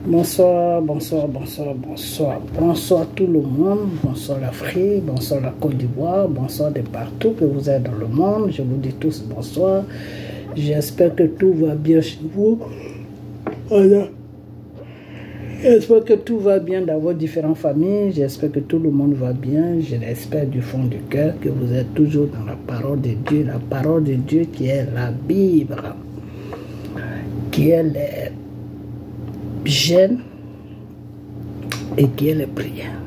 Bonsoir, bonsoir, bonsoir, bonsoir. Bonsoir tout le monde, bonsoir l'Afrique, bonsoir la Côte d'Ivoire, bonsoir de partout que vous êtes dans le monde. Je vous dis tous bonsoir. J'espère que tout va bien chez vous. Voilà. J'espère que tout va bien dans vos différentes familles. J'espère que tout le monde va bien. Je l'espère du fond du cœur que vous êtes toujours dans la parole de Dieu. La parole de Dieu qui est la Bible, qui est les jeûnes et qui est les prières.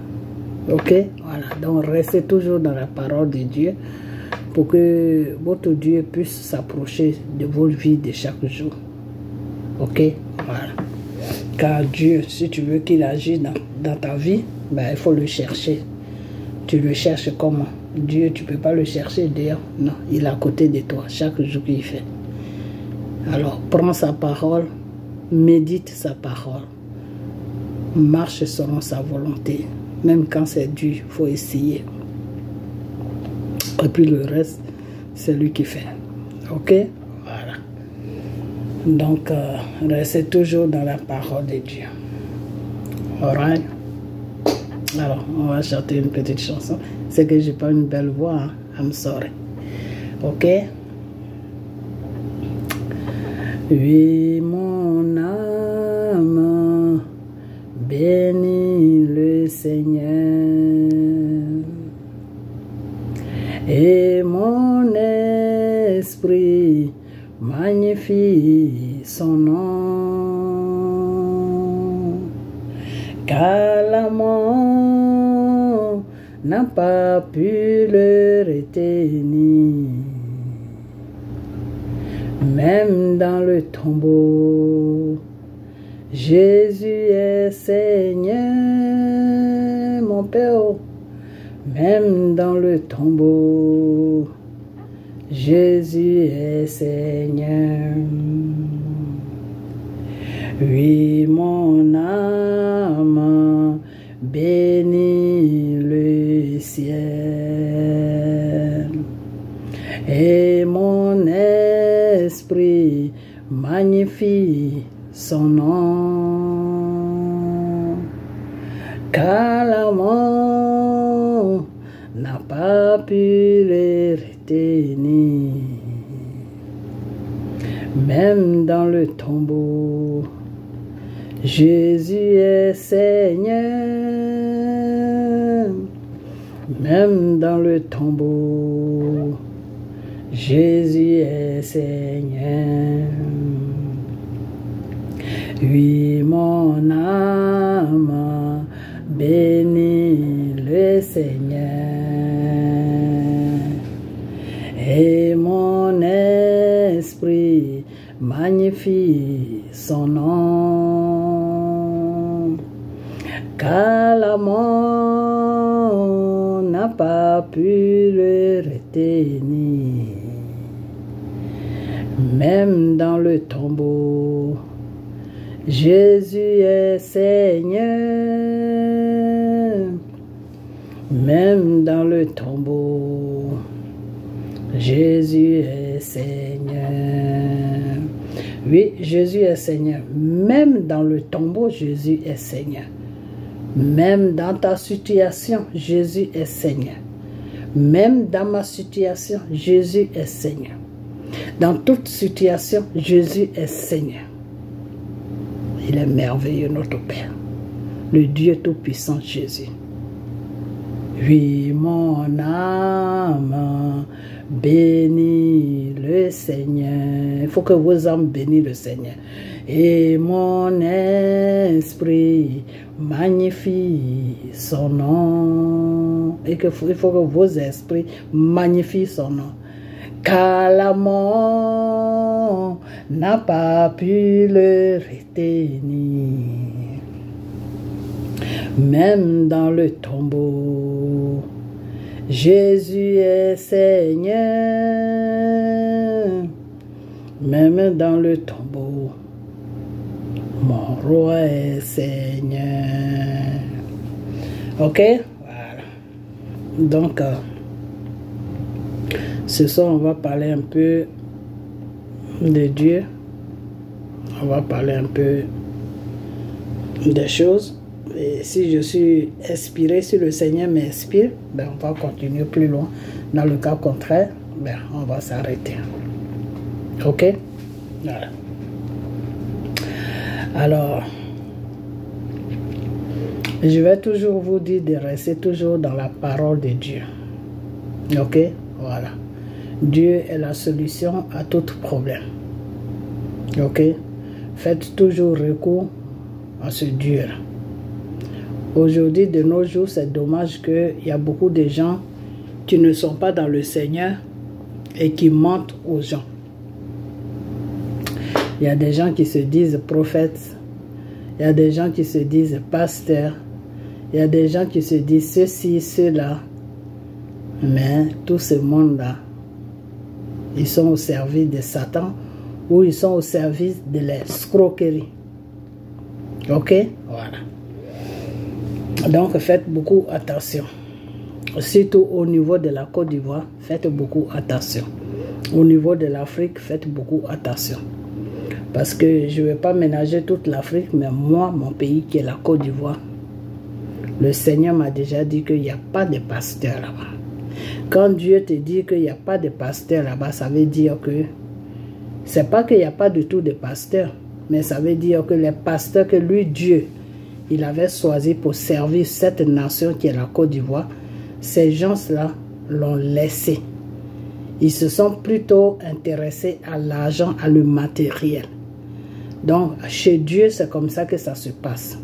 Ok? Voilà. Donc restez toujours dans la parole de Dieu pour que votre Dieu puisse s'approcher de votre vie de chaque jour. Ok? Voilà. Car Dieu, si tu veux qu'il agisse dans ta vie, ben, il faut le chercher. Tu le cherches comment? Dieu, tu ne peux pas le chercher dehors. Non, il est à côté de toi chaque jour qu'il fait. Alors, prends sa parole, médite sa parole, marche selon sa volonté. Même quand c'est dur, il faut essayer. Et puis le reste, c'est lui qui fait. Ok? Voilà. Donc, restez toujours dans la parole de Dieu. Alright? Alors, on va chanter une petite chanson. C'est que j'ai pas une belle voix, hein? I'm sorry. Ok? Oui, mon âme, bénis le Seigneur. Et mon esprit magnifie son nom, car la mort n'a pas pu le retenir. Même dans le tombeau, Jésus est Seigneur, mon Père. Même dans le tombeau, Jésus est Seigneur. Oui, mon âme bénit le ciel, et mon esprit magnifie son nom, car la mort n'a pas pu le retenir. Même dans le tombeau, Jésus est Seigneur. Même dans le tombeau, Jésus est Seigneur. Oui, mon âme bénit le Seigneur, et mon esprit magnifie son nom, car la mort n'a pas pu le retenir. Même dans le tombeau, Jésus est Seigneur. Même dans le tombeau, Jésus est Seigneur. Oui, Jésus est Seigneur. Même dans le tombeau, Jésus est Seigneur. Même dans ta situation, Jésus est Seigneur. Même dans ma situation, Jésus est Seigneur. Dans toute situation, Jésus est Seigneur. Il est merveilleux, notre Père, le Dieu Tout-Puissant Jésus. Oui, mon âme bénit le Seigneur. Il faut que vos âmes bénissent le Seigneur. Et mon esprit magnifie son nom. Et il faut que vos esprits magnifient son nom. Car la mort n'a pas pu le retenir. Même dans le tombeau, Jésus est Seigneur. Même dans le tombeau, mon roi est Seigneur. Ok? Voilà. Donc, ce soir, on va parler un peu de Dieu. On va parler un peu des choses. Et si je suis inspiré, si le Seigneur m'inspire, ben on va continuer plus loin. Dans le cas contraire, ben on va s'arrêter. Ok? Voilà. Alors, je vais toujours vous dire de rester toujours dans la parole de Dieu. Ok? Voilà. Dieu est la solution à tout problème. Ok? Faites toujours recours à ce Dieu-là. Aujourd'hui, de nos jours, c'est dommage qu'il y a beaucoup de gens qui ne sont pas dans le Seigneur et qui mentent aux gens. Il y a des gens qui se disent prophètes, il y a des gens qui se disent pasteurs, il y a des gens qui se disent ceci, cela, mais tout ce monde-là, ils sont au service de Satan ou ils sont au service de l'escroquerie. Ok? Voilà. Donc, faites beaucoup attention. Surtout au niveau de la Côte d'Ivoire, faites beaucoup attention. Au niveau de l'Afrique, faites beaucoup attention. Parce que je ne vais pas ménager toute l'Afrique, mais moi, mon pays qui est la Côte d'Ivoire, le Seigneur m'a déjà dit qu'il n'y a pas de pasteur là-bas. Quand Dieu te dit qu'il n'y a pas de pasteur là-bas, ça veut dire que c'est pas qu'il n'y a pas du tout de pasteur, mais ça veut dire que les pasteurs que lui, Dieu, il avait choisi pour servir cette nation qui est la Côte d'Ivoire, ces gens-là l'ont laissé. Ils se sont plutôt intéressés à l'argent, à le matériel. Donc, chez Dieu, c'est comme ça que ça se passe.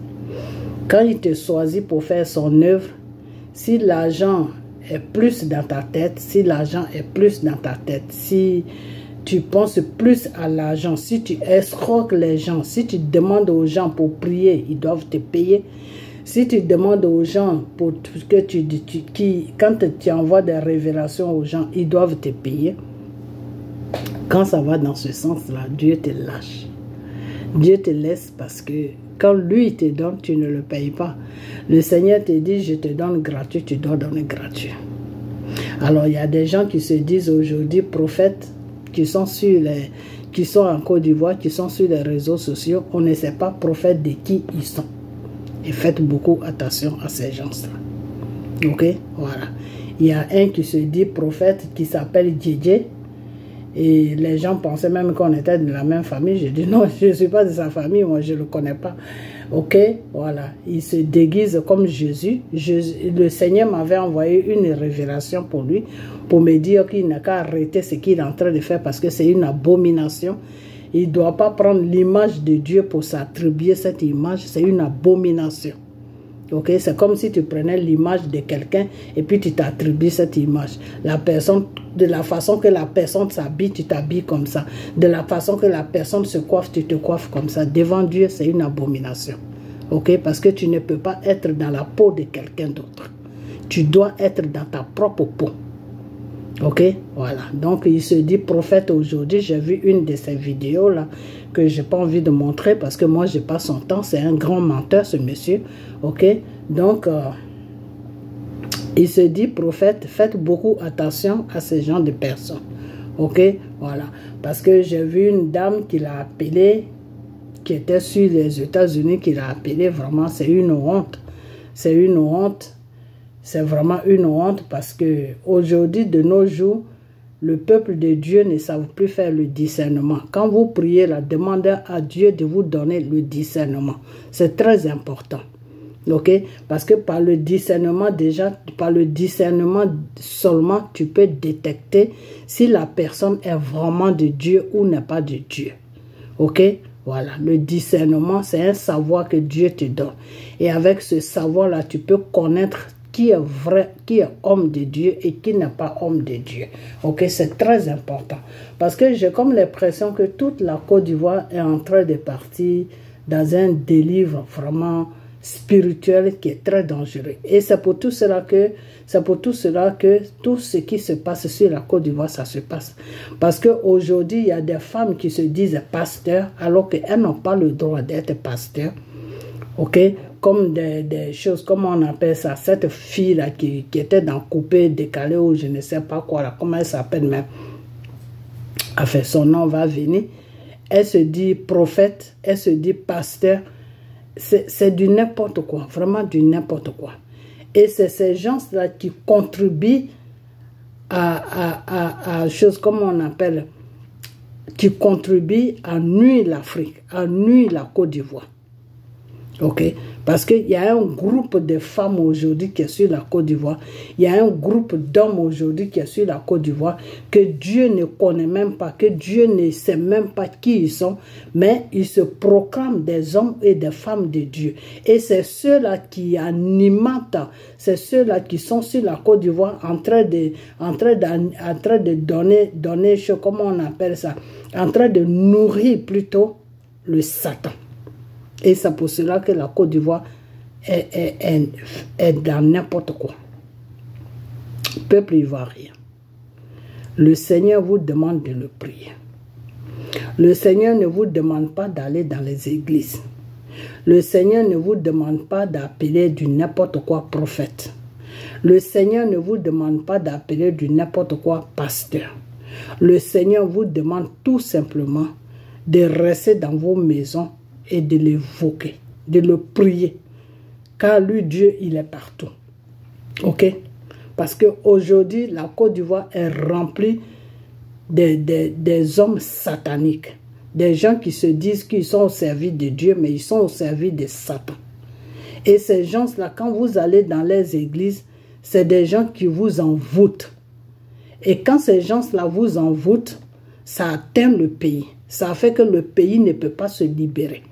Quand il te choisit pour faire son œuvre, si l'argent est plus dans ta tête, si l'argent est plus dans ta tête, si tu penses plus à l'argent, si tu escroques les gens, si tu demandes aux gens pour prier, ils doivent te payer. Si tu demandes aux gens pour que quand tu envoies des révélations aux gens, ils doivent te payer. Quand ça va dans ce sens-là, Dieu te lâche. Dieu te laisse parce que quand lui te donne, tu ne le payes pas. Le Seigneur te dit, je te donne gratuit, tu dois donner gratuit. Alors, il y a des gens qui se disent aujourd'hui prophètes, qui sont en Côte d'Ivoire, qui sont sur les réseaux sociaux. On ne sait pas prophètes de qui ils sont. Et faites beaucoup attention à ces gens-là. Ok? Voilà. Il y a un qui se dit prophète qui s'appelle Djedje. Et les gens pensaient même qu'on était de la même famille. Je dis non, je ne suis pas de sa famille, moi je ne le connais pas. Ok? Voilà. Il se déguise comme Jésus. Le Seigneur m'avait envoyé une révélation pour lui, pour me dire qu'il n'a qu'à arrêter ce qu'il est en train de faire parce que c'est une abomination. Il ne doit pas prendre l'image de Dieu pour s'attribuer cette image. C'est une abomination. Ok? C'est comme si tu prenais l'image de quelqu'un et puis tu t'attribues cette image. La personne, de la façon que la personne s'habille, tu t'habilles comme ça. De la façon que la personne se coiffe, tu te coiffes comme ça. Devant Dieu, c'est une abomination. Ok? Parce que tu ne peux pas être dans la peau de quelqu'un d'autre. Tu dois être dans ta propre peau. Ok, voilà. Donc, il se dit prophète aujourd'hui. J'ai vu une de ces vidéos-là que je n'ai pas envie de montrer parce que moi, je n'ai pas son temps. C'est un grand menteur, ce monsieur. Ok, donc, il se dit prophète. Faites beaucoup attention à ce genre de personnes. Ok, voilà. Parce que j'ai vu une dame qui l'a appelé, qui était sur les États-Unis, qui l'a appelé. Vraiment, c'est une honte. C'est une honte. C'est vraiment une honte parce que aujourd'hui, de nos jours, le peuple de Dieu ne savent plus faire le discernement. Quand vous priez, là, demandez à Dieu de vous donner le discernement. C'est très important. Ok? Parce que par le discernement, déjà, par le discernement seulement, tu peux détecter si la personne est vraiment de Dieu ou n'est pas de Dieu. Ok? Voilà, le discernement, c'est un savoir que Dieu te donne. Et avec ce savoir-là, tu peux connaître qui est vrai, qui est homme de Dieu et qui n'est pas homme de Dieu. Ok, c'est très important. Parce que j'ai comme l'impression que toute la Côte d'Ivoire est en train de partir dans un délivre vraiment spirituel qui est très dangereux. Et c'est pour tout cela que tout ce qui se passe sur la Côte d'Ivoire, ça se passe. Parce qu'aujourd'hui, il y a des femmes qui se disent pasteurs alors qu'elles n'ont pas le droit d'être pasteurs. Ok, comme des choses, comment on appelle ça, cette fille-là qui était dans coupé, décalé ou je ne sais pas quoi, là, comment elle s'appelle même, enfin son nom va venir, elle se dit prophète, elle se dit pasteur, c'est du n'importe quoi, vraiment du n'importe quoi. Et c'est ces gens-là qui contribuent à choses comme on appelle, qui contribuent à nuire l'Afrique, à nuire la Côte d'Ivoire. Ok? Parce qu'il y a un groupe de femmes aujourd'hui qui est sur la Côte d'Ivoire. Il y a un groupe d'hommes aujourd'hui qui est sur la Côte d'Ivoire que Dieu ne connaît même pas, que Dieu ne sait même pas qui ils sont, mais ils se proclament des hommes et des femmes de Dieu. Et c'est ceux-là qui alimentent, c'est ceux-là qui sont sur la Côte d'Ivoire en train de donner, comment on appelle ça, en train de nourrir plutôt le Satan. Et c'est pour cela que la Côte d'Ivoire est dans n'importe quoi. Peuple ivoirien, le Seigneur vous demande de le prier. Le Seigneur ne vous demande pas d'aller dans les églises. Le Seigneur ne vous demande pas d'appeler du n'importe quoi prophète. Le Seigneur ne vous demande pas d'appeler du n'importe quoi pasteur. Le Seigneur vous demande tout simplement de rester dans vos maisons et de l'évoquer, de le prier. Car lui, Dieu, il est partout. Ok? Parce qu'aujourd'hui, la Côte d'Ivoire est remplie des hommes sataniques. Des gens qui se disent qu'ils sont au service de Dieu, mais ils sont au service de Satan. Et ces gens-là, quand vous allez dans les églises, c'est des gens qui vous envoûtent. Et quand ces gens-là vous envoûtent, ça atteint le pays. Ça fait que le pays ne peut pas se libérer.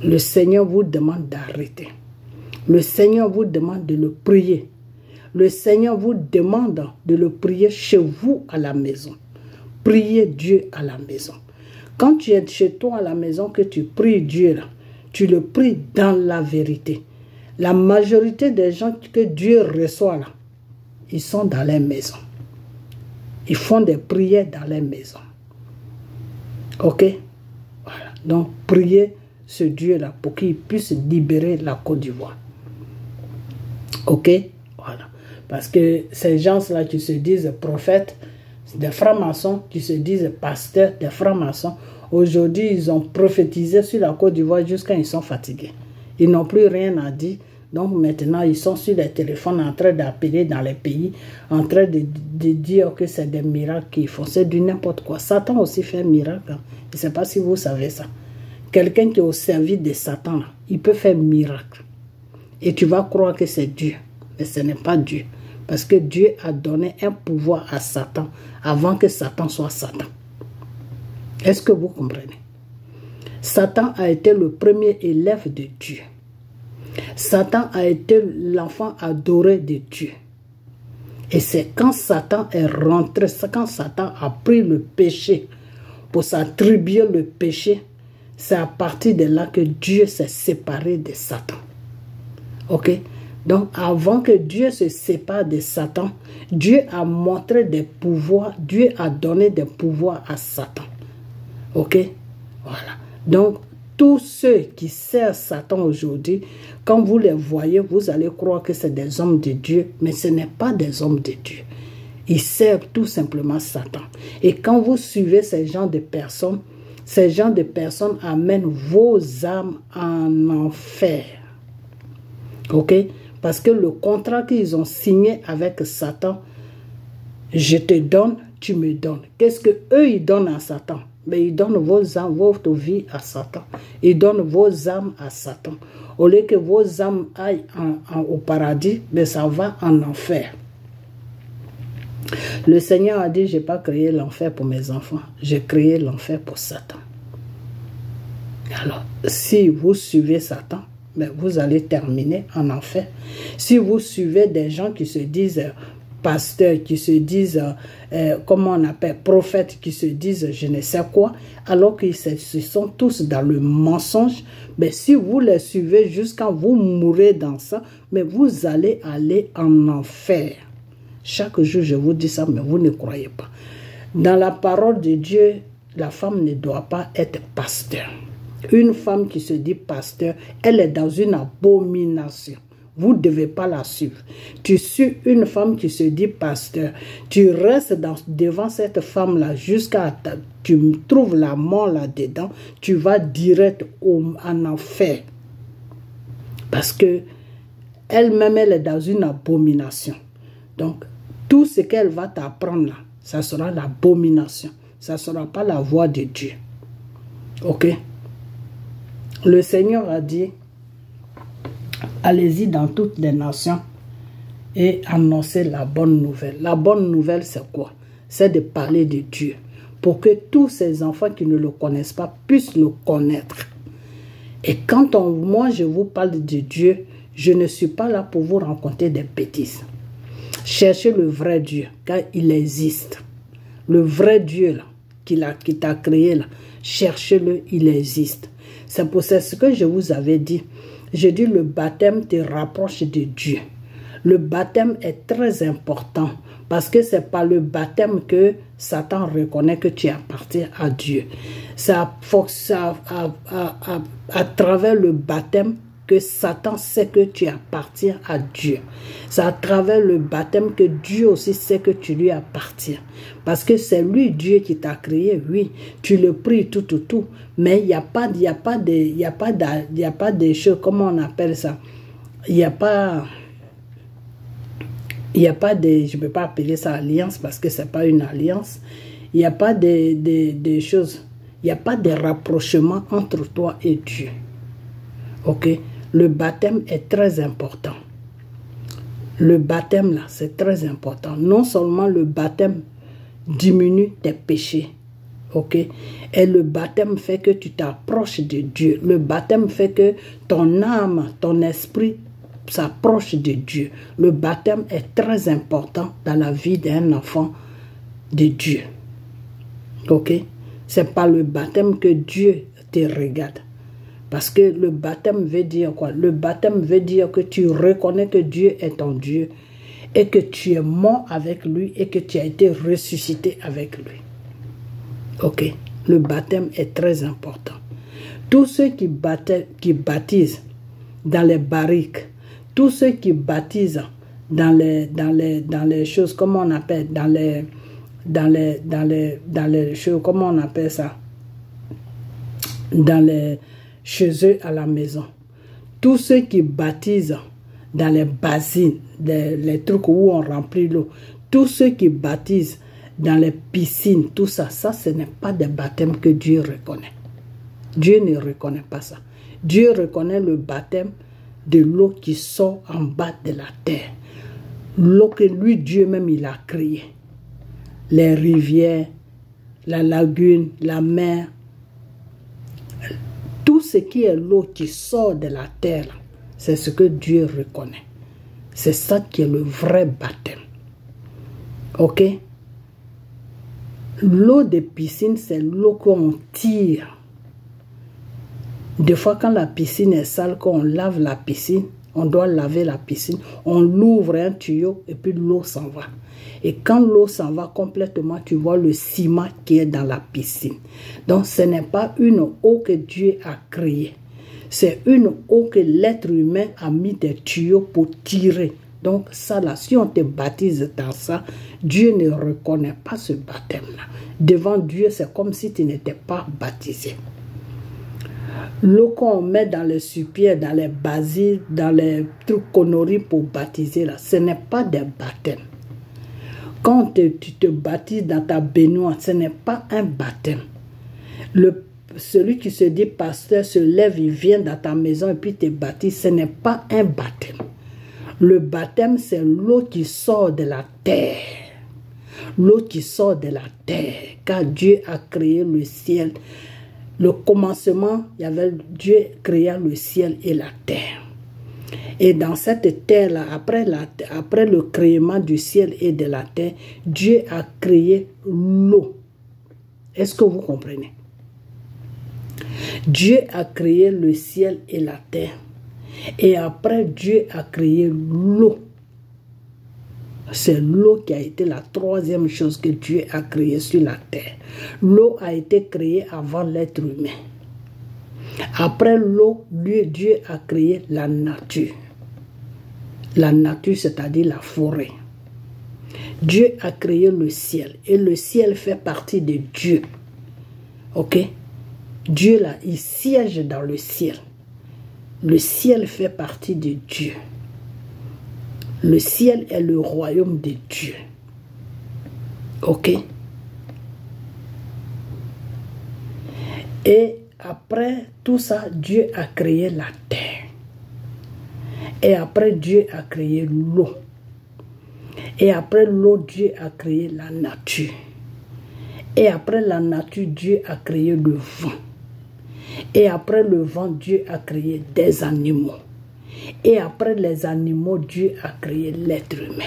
Le Seigneur vous demande d'arrêter. Le Seigneur vous demande de le prier. Le Seigneur vous demande de le prier chez vous à la maison. Priez Dieu à la maison. Quand tu es chez toi à la maison, que tu pries Dieu, là, tu le pries dans la vérité. La majorité des gens que Dieu reçoit, là, ils sont dans les maisons. Ils font des prières dans les maisons. Ok? Voilà. Donc, priez ce Dieu-là pour qu'il puisse libérer la Côte d'Ivoire. Ok? Voilà. Parce que ces gens-là qui se disent prophètes, des francs-maçons qui se disent pasteurs, des francs-maçons, aujourd'hui, ils ont prophétisé sur la Côte d'Ivoire jusqu'à ils sont fatigués. Ils n'ont plus rien à dire. Donc maintenant, ils sont sur les téléphones en train d'appeler dans les pays, en train de dire que c'est des miracles qu'ils font. C'est du n'importe quoi. Satan aussi fait un miracle. Hein. Je ne sais pas si vous savez ça. Quelqu'un qui est au service de Satan, là, il peut faire un miracle. Et tu vas croire que c'est Dieu. Mais ce n'est pas Dieu. Parce que Dieu a donné un pouvoir à Satan avant que Satan soit Satan. Est-ce que vous comprenez? Satan a été le premier élève de Dieu. Satan a été l'enfant adoré de Dieu. Et c'est quand Satan est rentré, c'est quand Satan a pris le péché pour s'attribuer le péché, c'est à partir de là que Dieu s'est séparé de Satan. Ok? Donc, avant que Dieu se sépare de Satan, Dieu a montré des pouvoirs, Dieu a donné des pouvoirs à Satan. Ok? Voilà. Donc, tous ceux qui servent Satan aujourd'hui, quand vous les voyez, vous allez croire que c'est des hommes de Dieu, mais ce n'est pas des hommes de Dieu. Ils servent tout simplement Satan. Et quand vous suivez ces gens de personnes amènent vos âmes en enfer. Ok? Parce que le contrat qu'ils ont signé avec Satan, je te donne, tu me donnes. Qu'est-ce que eux ils donnent à Satan? Mais ils donnent vos âmes, votre vie à Satan. Ils donnent vos âmes à Satan. Au lieu que vos âmes aillent au paradis, mais ça va en enfer. Le Seigneur a dit, je n'ai pas créé l'enfer pour mes enfants. J'ai créé l'enfer pour Satan. Alors, si vous suivez Satan, ben vous allez terminer en enfer. Si vous suivez des gens qui se disent pasteurs, qui se disent, comment on appelle, prophètes, qui se disent je ne sais quoi, alors qu'ils sont tous dans le mensonge, mais si vous les suivez jusqu'à vous mourrez dans ça, mais vous allez aller en enfer. Chaque jour, je vous dis ça, mais vous ne croyez pas. Dans la parole de Dieu, la femme ne doit pas être pasteur. Une femme qui se dit pasteur, elle est dans une abomination. Vous ne devez pas la suivre. Tu suis une femme qui se dit pasteur. Tu restes devant cette femme-là jusqu'à tu trouves la mort là-dedans. Tu vas direct en enfer. Parce que elle-même, elle est dans une abomination. Donc, tout ce qu'elle va t'apprendre là, ça sera l'abomination. Ça ne sera pas la voix de Dieu. Ok? Le Seigneur a dit, allez-y dans toutes les nations et annoncez la bonne nouvelle. La bonne nouvelle, c'est quoi? C'est de parler de Dieu. Pour que tous ces enfants qui ne le connaissent pas puissent le connaître. Et quand moi je vous parle de Dieu, je ne suis pas là pour vous raconter des bêtises. Cherchez le vrai Dieu, car il existe. Le vrai Dieu là, qui t'a créé là, cherchez-le, il existe. C'est pour ça que je vous avais dit. Je dis le baptême te rapproche de Dieu. Le baptême est très important parce que c'est par le baptême que Satan reconnaît que tu appartiens à Dieu. C'est à travers le baptême que Satan sait que tu appartiens à Dieu. C'est à travers le baptême que Dieu aussi sait que tu lui appartiens. Parce que c'est lui, Dieu, qui t'a créé, oui. Tu le pries tout. Mais il n'y a pas de choses, comment on appelle ça? Il n'y a pas de, je ne peux pas appeler ça alliance parce que ce n'est pas une alliance. Il n'y a pas de choses, il n'y a pas de rapprochement entre toi et Dieu. Ok? Le baptême est très important. Le baptême là, c'est très important. Non seulement le baptême diminue tes péchés, ok? Et le baptême fait que tu t'approches de Dieu. Le baptême fait que ton âme, ton esprit s'approche de Dieu. Le baptême est très important dans la vie d'un enfant de Dieu. Ok? C'est par le baptême que Dieu te regarde. Parce que le baptême veut dire quoi? Le baptême veut dire que tu reconnais que Dieu est ton Dieu et que tu es mort avec lui et que tu as été ressuscité avec lui. Ok? Le baptême est très important. Tous ceux qui baptisent dans les barriques, tous ceux qui baptisent dans les choses, comment on appelle, dans les choses, comment on appelle ça? Chez eux à la maison. Tous ceux qui baptisent dans les bassines, les trucs où on remplit l'eau, tous ceux qui baptisent dans les piscines, tout ça, ce n'est pas des baptêmes que Dieu reconnaît. Dieu ne reconnaît pas ça. Dieu reconnaît le baptême de l'eau qui sort en bas de la terre. L'eau que lui, Dieu même, il a créée. Les rivières, la lagune, la mer, tout ce qui est l'eau qui sort de la terre, c'est ce que Dieu reconnaît. C'est ça qui est le vrai baptême. Ok? L'eau de piscine, c'est l'eau qu'on tire. Des fois, quand la piscine est sale, quand on lave la piscine, on doit laver la piscine, on l'ouvre un tuyau et puis l'eau s'en va. Et quand l'eau s'en va complètement, tu vois le ciment qui est dans la piscine. Donc, ce n'est pas une eau que Dieu a créée. C'est une eau que l'être humain a mis des tuyaux pour tirer. Donc, ça là, si on te baptise dans ça, Dieu ne reconnaît pas ce baptême-là. Devant Dieu, c'est comme si tu n'étais pas baptisé. L'eau qu'on met dans les soupières, dans les basiles, dans les trucs conneries pour baptiser, là, ce n'est pas des baptêmes. Quand tu te baptises dans ta baignoire, ce n'est pas un baptême. Celui qui se dit pasteur se lève, il vient dans ta maison et puis te baptise, ce n'est pas un baptême. Le baptême, c'est l'eau qui sort de la terre. L'eau qui sort de la terre, car Dieu a créé le ciel. Le commencement, il y avait Dieu créa le ciel et la terre. Et dans cette terre-là, après le créement du ciel et de la terre, Dieu a créé l'eau. Est-ce que vous comprenez? Dieu a créé le ciel et la terre. Et après, Dieu a créé l'eau. C'est l'eau qui a été la troisième chose que Dieu a créée sur la terre. L'eau a été créée avant l'être humain. Après l'eau, Dieu a créé la nature. la nature, c'est-à-dire la forêt. Dieu a créé le ciel et le ciel fait partie de Dieu. Ok? Dieu là, il siège dans le ciel. Le ciel fait partie de Dieu. Le ciel est le royaume de Dieu. Ok? Et après tout ça, Dieu a créé la terre. Et après, Dieu a créé l'eau. Et après l'eau, Dieu a créé la nature. Et après la nature, Dieu a créé le vent. Et après le vent, Dieu a créé des animaux. Et après les animaux, Dieu a créé l'être humain.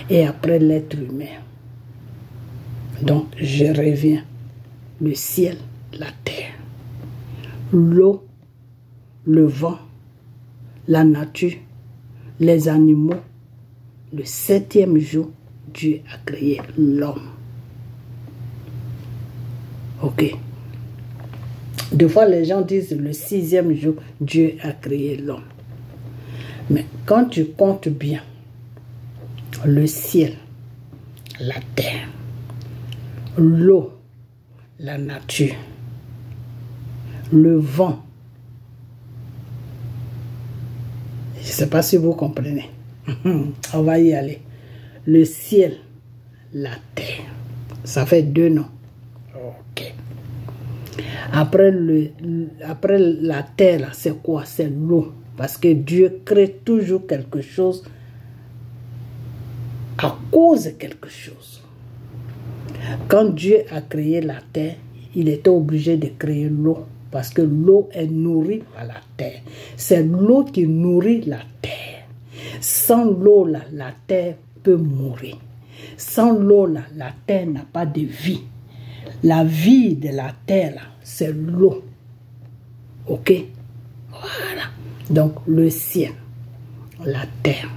Et après l'être humain, donc je reviens, le ciel, la terre, l'eau, le vent, la nature, les animaux. Le 7e jour, Dieu a créé l'homme. Ok. Des fois, les gens disent le 6e jour, Dieu a créé l'homme. Mais quand tu comptes bien, le ciel, la terre, l'eau, la nature, le vent, je ne sais pas si vous comprenez. On va y aller. Le ciel, la terre. Ça fait 2 noms. Ok. Après la terre, c'est quoi? C'est l'eau. Parce que Dieu crée toujours quelque chose à cause de quelque chose. Quand Dieu a créé la terre, il était obligé de créer l'eau. Parce que l'eau est nourrie par la terre. C'est l'eau qui nourrit la terre. Sans l'eau, la terre peut mourir. Sans l'eau, la terre n'a pas de vie. La vie de la terre, c'est l'eau. Ok? Voilà. Donc, le ciel, la terre,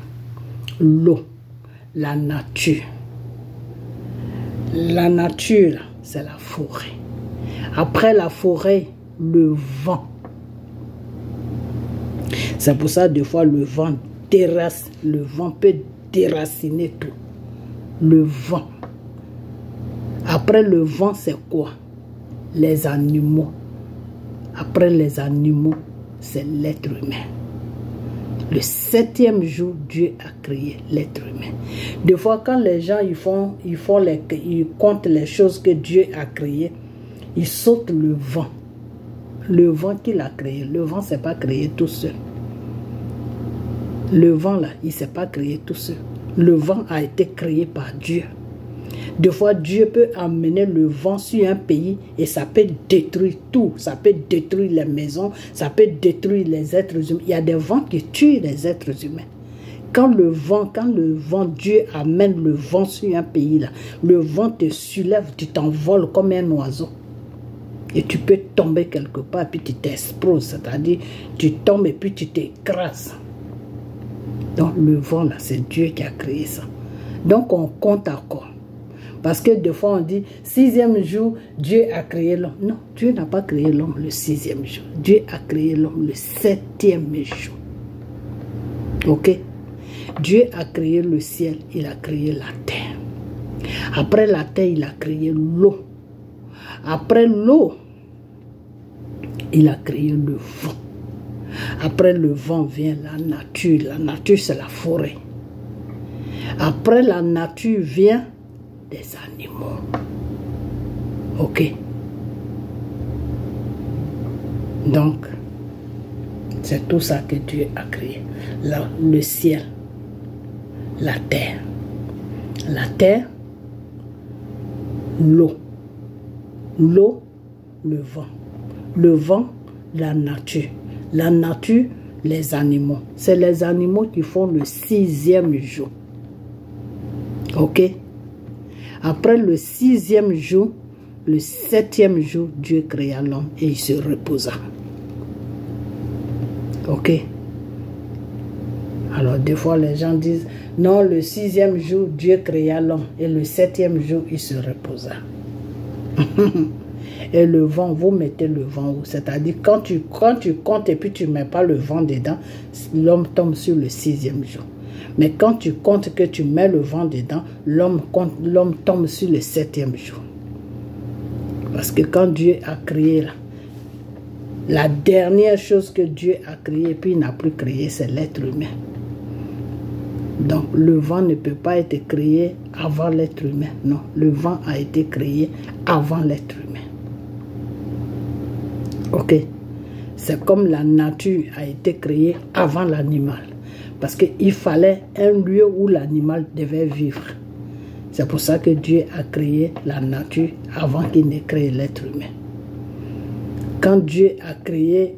l'eau, la nature. La nature, c'est la forêt. Après la forêt, le vent. C'est pour ça, des fois, le vent peut déraciner tout. Le vent. Après le vent, c'est quoi? Les animaux. Après les animaux, c'est l'être humain. Le 7e jour, Dieu a créé l'être humain. Des fois, quand les gens ils comptent les choses que Dieu a créées, ils sautent le vent. Le vent qu'il a créé. Le vent ne s'est pas créé tout seul. Le vent là, il ne s'est pas créé tout seul. Le vent a été créé par Dieu. Des fois, Dieu peut amener le vent sur un pays et ça peut détruire tout. Ça peut détruire les maisons, ça peut détruire les êtres humains. Il y a des vents qui tuent les êtres humains. Quand le vent, Dieu amène le vent sur un pays là, le vent te soulève, tu t'envoles comme un oiseau. Et tu peux tomber quelque part, puis tu t'exploses, c'est-à-dire tu tombes et puis tu t'écrases. Donc le vent là, c'est Dieu qui a créé ça. Donc on compte encore. Parce que des fois on dit, 6e jour, Dieu a créé l'homme. Non, Dieu n'a pas créé l'homme le 6e jour. Dieu a créé l'homme le 7e jour. Ok? Dieu a créé le ciel, il a créé la terre. Après la terre, il a créé l'eau. Après l'eau, il a créé le vent. Après le vent vient la nature. La nature, c'est la forêt. Après la nature vient des animaux. Ok? Donc, c'est tout ça que Dieu a créé. Le ciel, la terre, l'eau, le vent, la nature, les animaux. C'est les animaux qui font le 6e jour. Ok? Après le 6e jour, le 7e jour, Dieu créa l'homme et il se reposa. Ok? Alors des fois les gens disent, non, le 6e jour, Dieu créa l'homme et le 7e jour, il se reposa. Et le vent, vous mettez le vent où? C'est-à-dire quand tu comptes et puis tu ne mets pas le vent dedans, l'homme tombe sur le 6e jour. Mais quand tu comptes que tu mets le vent dedans, l'homme tombe sur le 7e jour. Parce que quand Dieu a créé là, la dernière chose que Dieu a créée, puis il n'a plus créé, c'est l'être humain. Donc le vent ne peut pas être créé avant l'être humain. Non, le vent a été créé avant l'être humain. Ok? C'est comme la nature a été créée avant l'animal. Parce qu'il fallait un lieu où l'animal devait vivre. C'est pour ça que Dieu a créé la nature avant qu'il n'ait créé l'être humain. Quand Dieu a créé,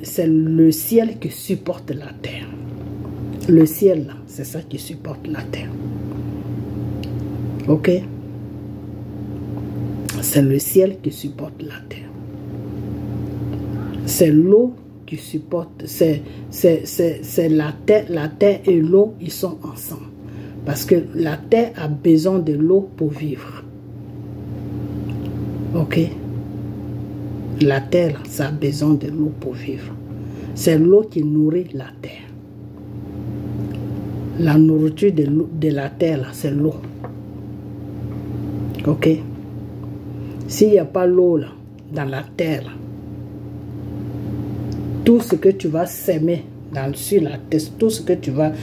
c'est le ciel qui supporte la terre. Le ciel, là, c'est ça qui supporte la terre. Ok? C'est le ciel qui supporte la terre. C'est l'eau qui supporte, c'est la terre et l'eau, ils sont ensemble. Parce que la terre a besoin de l'eau pour vivre. Ok? La terre, ça a besoin de l'eau pour vivre. C'est l'eau qui nourrit la terre. La nourriture de la terre, c'est l'eau. Ok? S'il n'y a pas l'eau là, dans la terre, là, tout ce que tu vas s'aimer sur la terre, tout ce que tu vas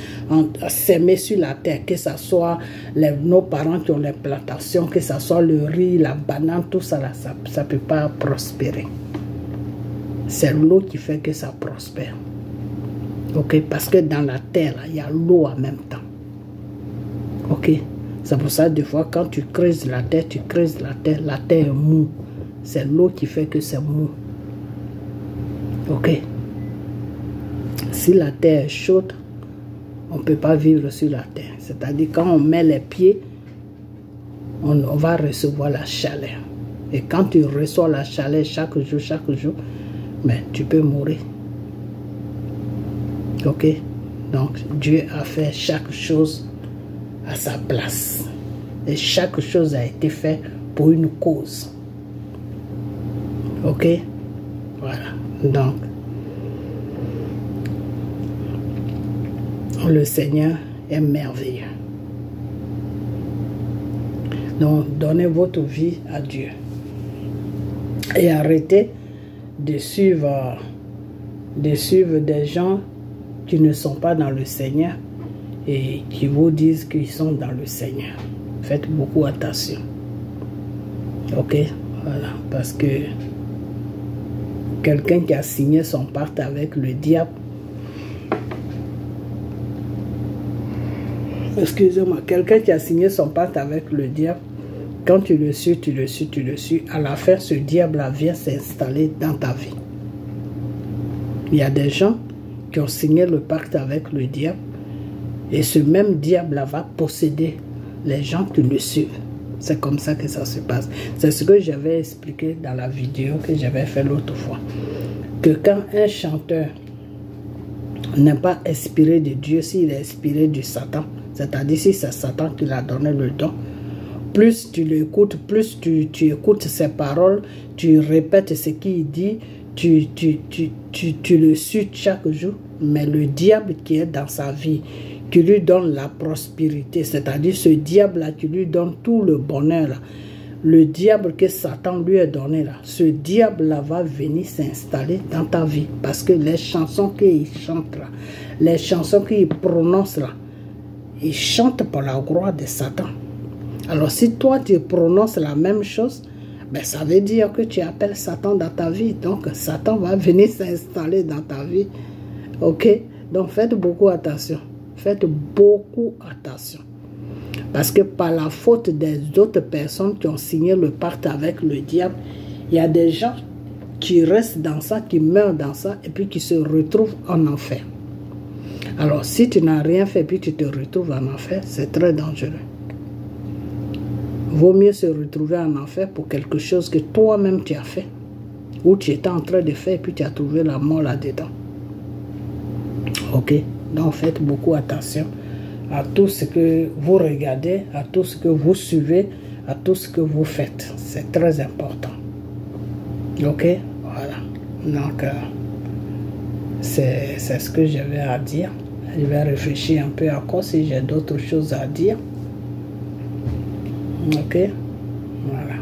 s'aimer sur la terre, que ce soit nos parents qui ont les plantations, que ce soit le riz, la banane, tout ça, là, ça ne peut pas prospérer. C'est l'eau qui fait que ça prospère. Ok? Parce que dans la terre, il y a l'eau en même temps. Ok? C'est pour ça, des fois, quand tu creuses la terre la terre est mou. C'est l'eau qui fait que c'est mou. Ok? Si la terre est chaude, on ne peut pas vivre sur la terre. C'est-à-dire, quand on met les pieds, on va recevoir la chaleur. Et quand tu reçois la chaleur chaque jour, ben, tu peux mourir. Ok? Donc, Dieu a fait chaque chose à sa place. Et chaque chose a été faite pour une cause. Ok? Voilà. Donc, le Seigneur est merveilleux. Donc, donnez votre vie à Dieu. Et arrêtez de suivre des gens qui ne sont pas dans le Seigneur et qui vous disent qu'ils sont dans le Seigneur. Faites beaucoup attention. Ok? Voilà. Parce que quelqu'un qui a signé son pacte avec le diable, excusez-moi, quelqu'un qui a signé son pacte avec le diable, quand tu le suis, à la fin, ce diable-là vient s'installer dans ta vie. Il y a des gens qui ont signé le pacte avec le diable et ce même diable-là va posséder les gens qui le suivent. C'est comme ça que ça se passe. C'est ce que j'avais expliqué dans la vidéo que j'avais fait l'autre fois. Que quand un chanteur n'est pas inspiré de Dieu, s'il est inspiré du Satan, c'est-à-dire si c'est Satan qui l'a donné le don, plus tu l'écoutes, plus tu écoutes ses paroles, tu répètes ce qu'il dit, tu le suis chaque jour, mais le diable qui est dans sa vie, qui lui donne la prospérité, c'est-à-dire ce diable-là qui lui donne tout le bonheur, là, le diable que Satan lui a donné, là, ce diable-là va venir s'installer dans ta vie, parce que les chansons qu'il chante là, les chansons qu'il prononce là, il chante pour la gloire de Satan. Alors si toi tu prononces la même chose, ben, ça veut dire que tu appelles Satan dans ta vie. Donc Satan va venir s'installer dans ta vie. Ok? Donc faites beaucoup attention. Faites beaucoup attention. Parce que par la faute des autres personnes qui ont signé le pacte avec le diable, il y a des gens qui restent dans ça, qui meurent dans ça, et puis qui se retrouvent en enfer. Alors si tu n'as rien fait, puis tu te retrouves en enfer, c'est très dangereux. Vaut mieux se retrouver en enfer pour quelque chose que toi-même tu as fait, ou tu étais en train de faire, et puis tu as trouvé la mort là-dedans. Ok? Donc faites beaucoup attention à tout ce que vous regardez, à tout ce que vous suivez, à tout ce que vous faites. C'est très important. Ok? Voilà. Donc, c'est ce que j'avais à dire. Je vais réfléchir un peu encore si j'ai d'autres choses à dire. Ok, voilà.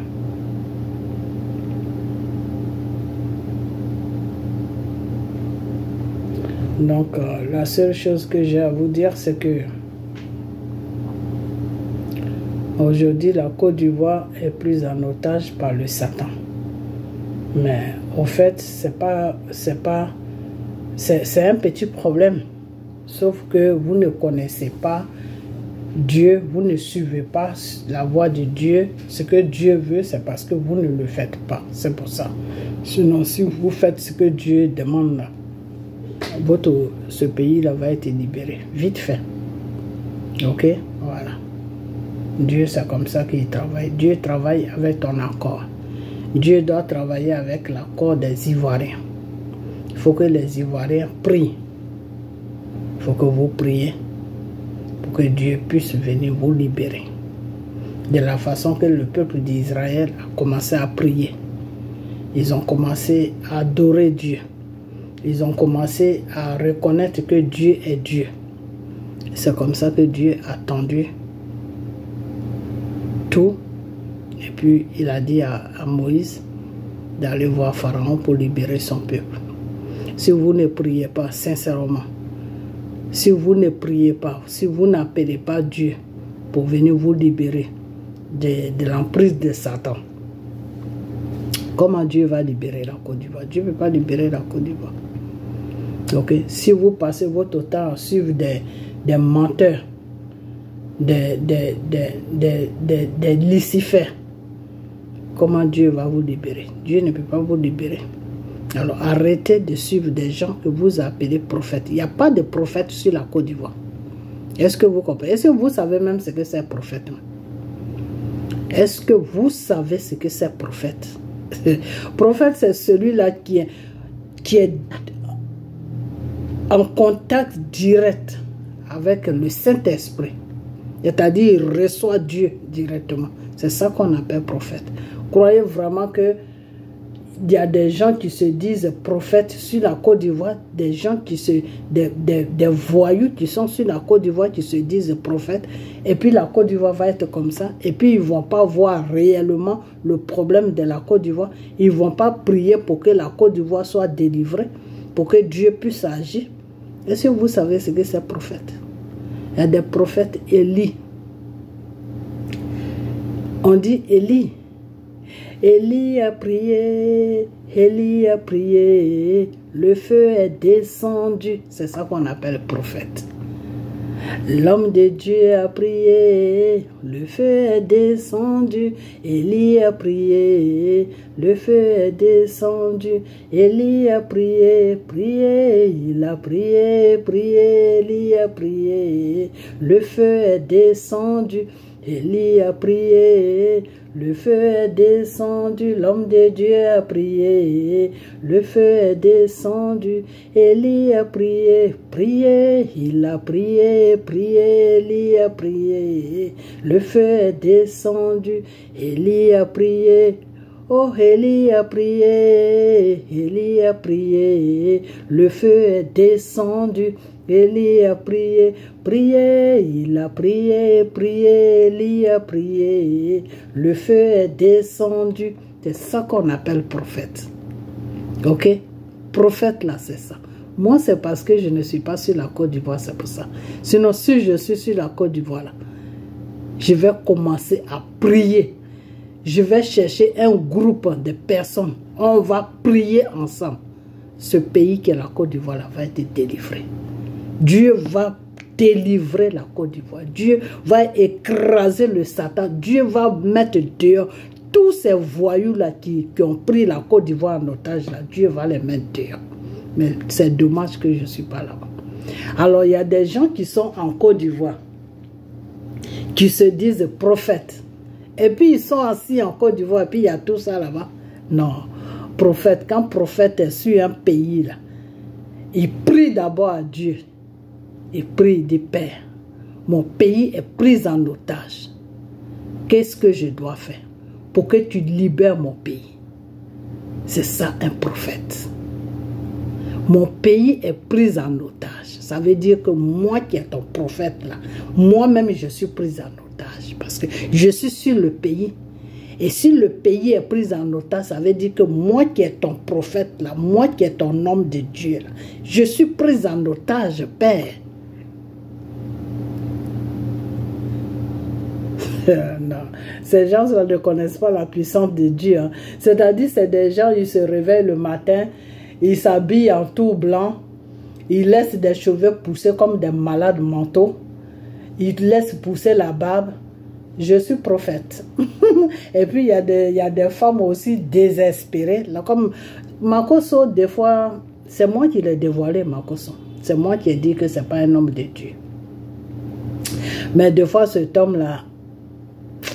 Donc, la seule chose que j'ai à vous dire, c'est que aujourd'hui, la Côte d'Ivoire est prise en otage par le Satan. Mais au fait, c'est un petit problème. Sauf que vous ne connaissez pas Dieu, vous ne suivez pas la voie de Dieu. Ce que Dieu veut, c'est parce que vous ne le faites pas. C'est pour ça. Sinon, si vous faites ce que Dieu demande, ce pays-là va être libéré. Vite fait. Ok? Voilà. Dieu, c'est comme ça qu'il travaille. Dieu travaille avec ton accord. Dieu doit travailler avec l'accord des Ivoiriens. Il faut que les Ivoiriens prient. Il faut que vous priez pour que Dieu puisse venir vous libérer. De la façon que le peuple d'Israël a commencé à prier. Ils ont commencé à adorer Dieu. Ils ont commencé à reconnaître que Dieu est Dieu. C'est comme ça que Dieu a tendu tout. Et puis il a dit à Moïse d'aller voir Pharaon pour libérer son peuple. Si vous ne priez pas sincèrement, si vous ne priez pas, si vous n'appelez pas Dieu pour venir vous libérer de l'emprise de Satan, comment Dieu va libérer la Côte d'Ivoire? Dieu ne peut pas libérer la Côte d'Ivoire. Donc, si vous passez votre temps à suivre des menteurs, des Lucifères, comment Dieu va vous libérer? Dieu ne peut pas vous libérer. Alors, arrêtez de suivre des gens que vous appelez prophètes. Il n'y a pas de prophète sur la Côte d'Ivoire. Est-ce que vous comprenez? Est-ce que vous savez même ce que c'est un prophète? Est-ce que vous savez ce que c'est un prophète? Prophète, c'est celui-là qui est en contact direct avec le Saint-Esprit. C'est-à-dire, il reçoit Dieu directement. C'est ça qu'on appelle prophète. Croyez vraiment que il y a des gens qui se disent prophètes sur la Côte d'Ivoire, des gens des voyous qui sont sur la Côte d'Ivoire qui se disent prophètes, et puis la Côte d'Ivoire va être comme ça, et puis ils ne vont pas voir réellement le problème de la Côte d'Ivoire, ils ne vont pas prier pour que la Côte d'Ivoire soit délivrée, pour que Dieu puisse agir. Est-ce que vous savez ce que c'est prophète? Il y a des prophètes Élie. On dit Élie. Élie a prié, le feu est descendu. C'est ça qu'on appelle prophète. L'homme de Dieu a prié, le feu est descendu. Élie a prié, le feu est descendu. Élie a prié, il a prié, Élie a prié, le feu est descendu. Élie a prié, le feu est descendu, l'homme de Dieu a prié, le feu est descendu. Élie a prié, il a prié, Élie a prié, le feu est descendu. Élie a prié, oh Élie a prié, le feu est descendu. Élie a prié, il a prié, Élie a prié, le feu est descendu. C'est ça qu'on appelle prophète. Ok? Prophète là, c'est ça. Moi, c'est parce que je ne suis pas sur la Côte d'Ivoire, c'est pour ça. Sinon, si je suis sur la Côte d'Ivoire là, je vais commencer à prier. Je vais chercher un groupe de personnes. On va prier ensemble. Ce pays qui est la Côte d'Ivoire là va être délivré. Dieu va délivrer la Côte d'Ivoire. Dieu va écraser le Satan. Dieu va mettre dehors tous ces voyous-là qui ont pris la Côte d'Ivoire en otage. Là, Dieu va les mettre dehors. Mais c'est dommage que je ne suis pas là-bas. Alors, il y a des gens qui sont en Côte d'Ivoire, qui se disent prophètes. Et puis, ils sont assis en Côte d'Ivoire, et puis il y a tout ça là-bas. Non. Prophète, quand prophète est sur un pays, là, il prie d'abord à Dieu. Il prie, dit Père, mon pays est pris en otage. Qu'est-ce que je dois faire pour que tu libères mon pays? C'est ça un prophète. Mon pays est pris en otage. Ça veut dire que moi qui est ton prophète là, moi-même je suis prise en otage parce que je suis sur le pays. Et si le pays est pris en otage, ça veut dire que moi qui est ton prophète là, moi qui est ton homme de Dieu là, je suis prise en otage, Père. Non, ces gens-là ne connaissent pas la puissance de Dieu. Hein. C'est-à-dire, c'est des gens, ils se réveillent le matin, ils s'habillent en tout blanc, ils laissent des cheveux pousser comme des malades mentaux, ils laissent pousser la barbe. Je suis prophète. Et puis, il y a des femmes aussi désespérées. Là, comme Makoso, des fois, c'est moi qui l'ai dévoilé, Makoso. C'est moi qui ai dit que ce n'est pas un homme de Dieu. Mais des fois, cet homme-là,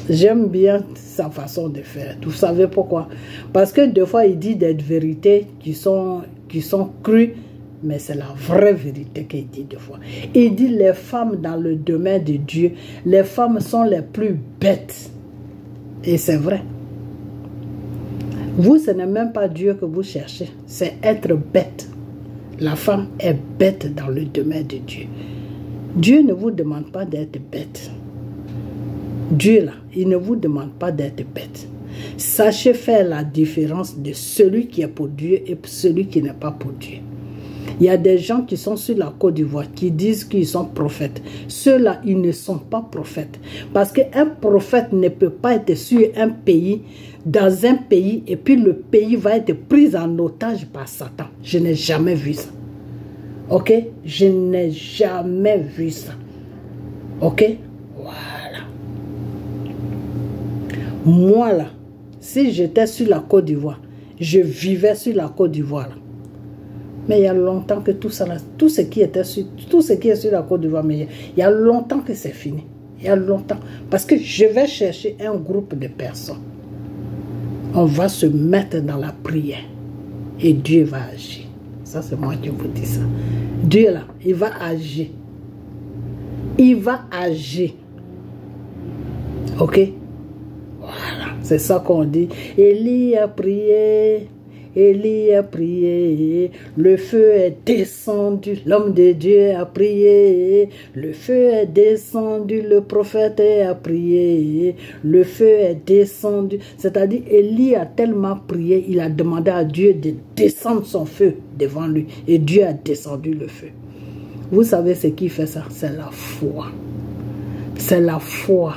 j'aime bien sa façon de faire. Vous savez pourquoi? Parce que des fois, il dit des vérités qui sont crues, mais c'est la vraie vérité qu'il dit des fois. Il dit les femmes dans le domaine de Dieu, les femmes sont les plus bêtes. Et c'est vrai. Vous, ce n'est même pas Dieu que vous cherchez, c'est être bête. La femme est bête dans le domaine de Dieu. Dieu ne vous demande pas d'être bête. Dieu, là, il ne vous demande pas d'être bête. Sachez faire la différence de celui qui est pour Dieu et celui qui n'est pas pour Dieu. Il y a des gens qui sont sur la Côte d'Ivoire qui disent qu'ils sont prophètes. Ceux-là, ils ne sont pas prophètes. Parce qu'un prophète ne peut pas être sur un pays, dans un pays, et puis le pays va être pris en otage par Satan. Je n'ai jamais vu ça. Ok? Je n'ai jamais vu ça. Ok? Voilà. Moi, là, si j'étais sur la Côte d'Ivoire, je vivais sur la Côte d'Ivoire, là. Mais il y a longtemps que tout ça, là, tout ce qui est sur la Côte d'Ivoire, mais il y a longtemps que c'est fini. Il y a longtemps. Parce que je vais chercher un groupe de personnes. On va se mettre dans la prière. Et Dieu va agir. Ça, c'est moi qui vous dis ça. Dieu, là, il va agir. Il va agir. Ok? Voilà. C'est ça qu'on dit. Élie a prié. Élie a prié, le feu est descendu, l'homme de Dieu a prié, le feu est descendu, le prophète a prié, le feu est descendu. C'est-à-dire, Élie a tellement prié, il a demandé à Dieu de descendre son feu devant lui, et Dieu a descendu le feu. Vous savez ce qui fait ça? C'est la foi. C'est la foi.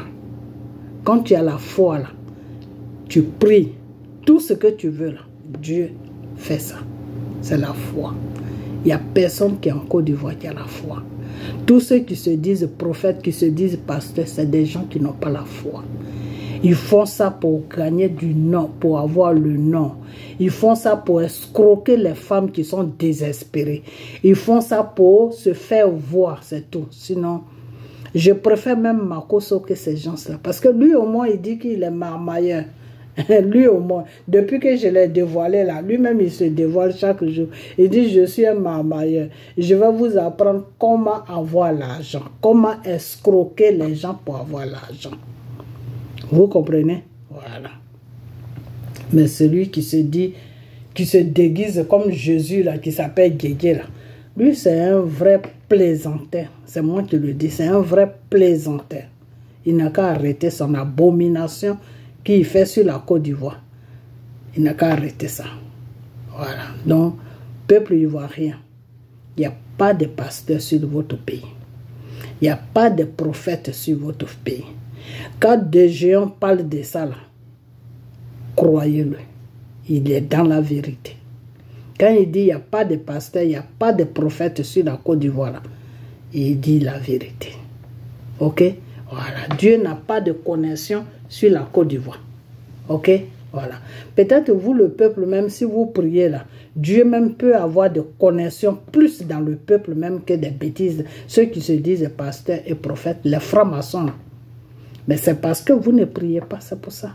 Quand tu as la foi, là, tu pries tout ce que tu veux, là. Dieu fait ça. C'est la foi. Il n'y a personne qui est en Côte d'Ivoire qui a la foi. Tous ceux qui se disent prophètes, qui se disent pasteurs, c'est des gens qui n'ont pas la foi. Ils font ça pour gagner du nom, pour avoir le nom. Ils font ça pour escroquer les femmes qui sont désespérées. Ils font ça pour se faire voir, c'est tout. Sinon, je préfère même Makoso que ces gens-là. Parce que lui, au moins, il dit qu'il est marmailleur. Lui au moins, depuis que je l'ai dévoilé là, lui-même il se dévoile chaque jour. Il dit, je suis un marmailleur. Je vais vous apprendre comment avoir l'argent. Comment escroquer les gens pour avoir l'argent. Vous comprenez? Voilà. Mais celui qui se dit, qui se déguise comme Jésus là, qui s'appelle Guégué là, lui c'est un vrai plaisantin. C'est moi qui le dis, c'est un vrai plaisantin. Il n'a qu'à arrêter son abomination qu'il fait sur la Côte d'Ivoire. Il n'a qu'à arrêter ça. Voilà. Donc, peuple ivoirien, il n'y a pas de pasteur sur votre pays. Il n'y a pas de prophète sur votre pays. Quand des géants parlent de ça, là, croyez-le. Il est dans la vérité. Quand il dit il n'y a pas de pasteur, il n'y a pas de prophète sur la Côte d'Ivoire, il dit la vérité. Ok? Voilà. Dieu n'a pas de connexion sur la Côte d'Ivoire. Ok? Voilà. Peut-être vous, le peuple, même si vous priez là, Dieu même peut avoir de connexions plus dans le peuple même que des bêtises. Ceux qui se disent pasteurs et prophètes, les francs-maçons. Mais c'est parce que vous ne priez pas, c'est pour ça.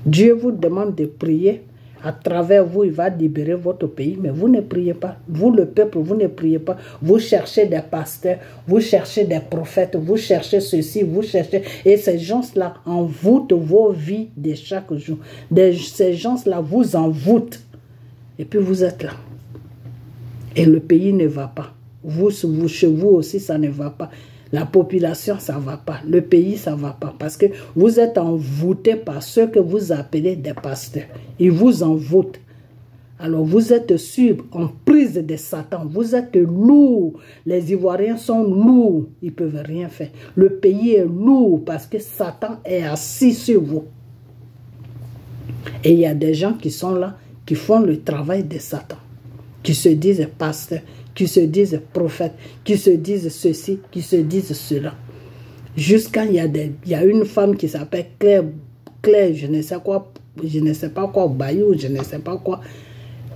Dieu vous demande de prier. À travers vous, il va libérer votre pays, mais vous ne priez pas. Vous, le peuple, vous ne priez pas. Vous cherchez des pasteurs, vous cherchez des prophètes, vous cherchez ceci, vous cherchez... Et ces gens-là envoûtent vos vies de chaque jour. Ces gens-là vous envoûtent. Et puis vous êtes là. Et le pays ne va pas. Chez vous aussi, ça ne va pas. La population, ça ne va pas. Le pays, ça ne va pas. Parce que vous êtes envoûtés par ceux que vous appelez des pasteurs. Ils vous envoûtent. Alors, vous êtes en prise de Satan. Vous êtes lourds. Les Ivoiriens sont lourds. Ils ne peuvent rien faire. Le pays est lourd parce que Satan est assis sur vous. Et il y a des gens qui sont là, qui font le travail de Satan, qui se disent pasteurs, qui se disent prophètes, qui se disent ceci, qui se disent cela. Jusqu'à il y a une femme qui s'appelle Claire, je ne sais quoi, je ne sais pas quoi, Bayou, je ne sais pas quoi.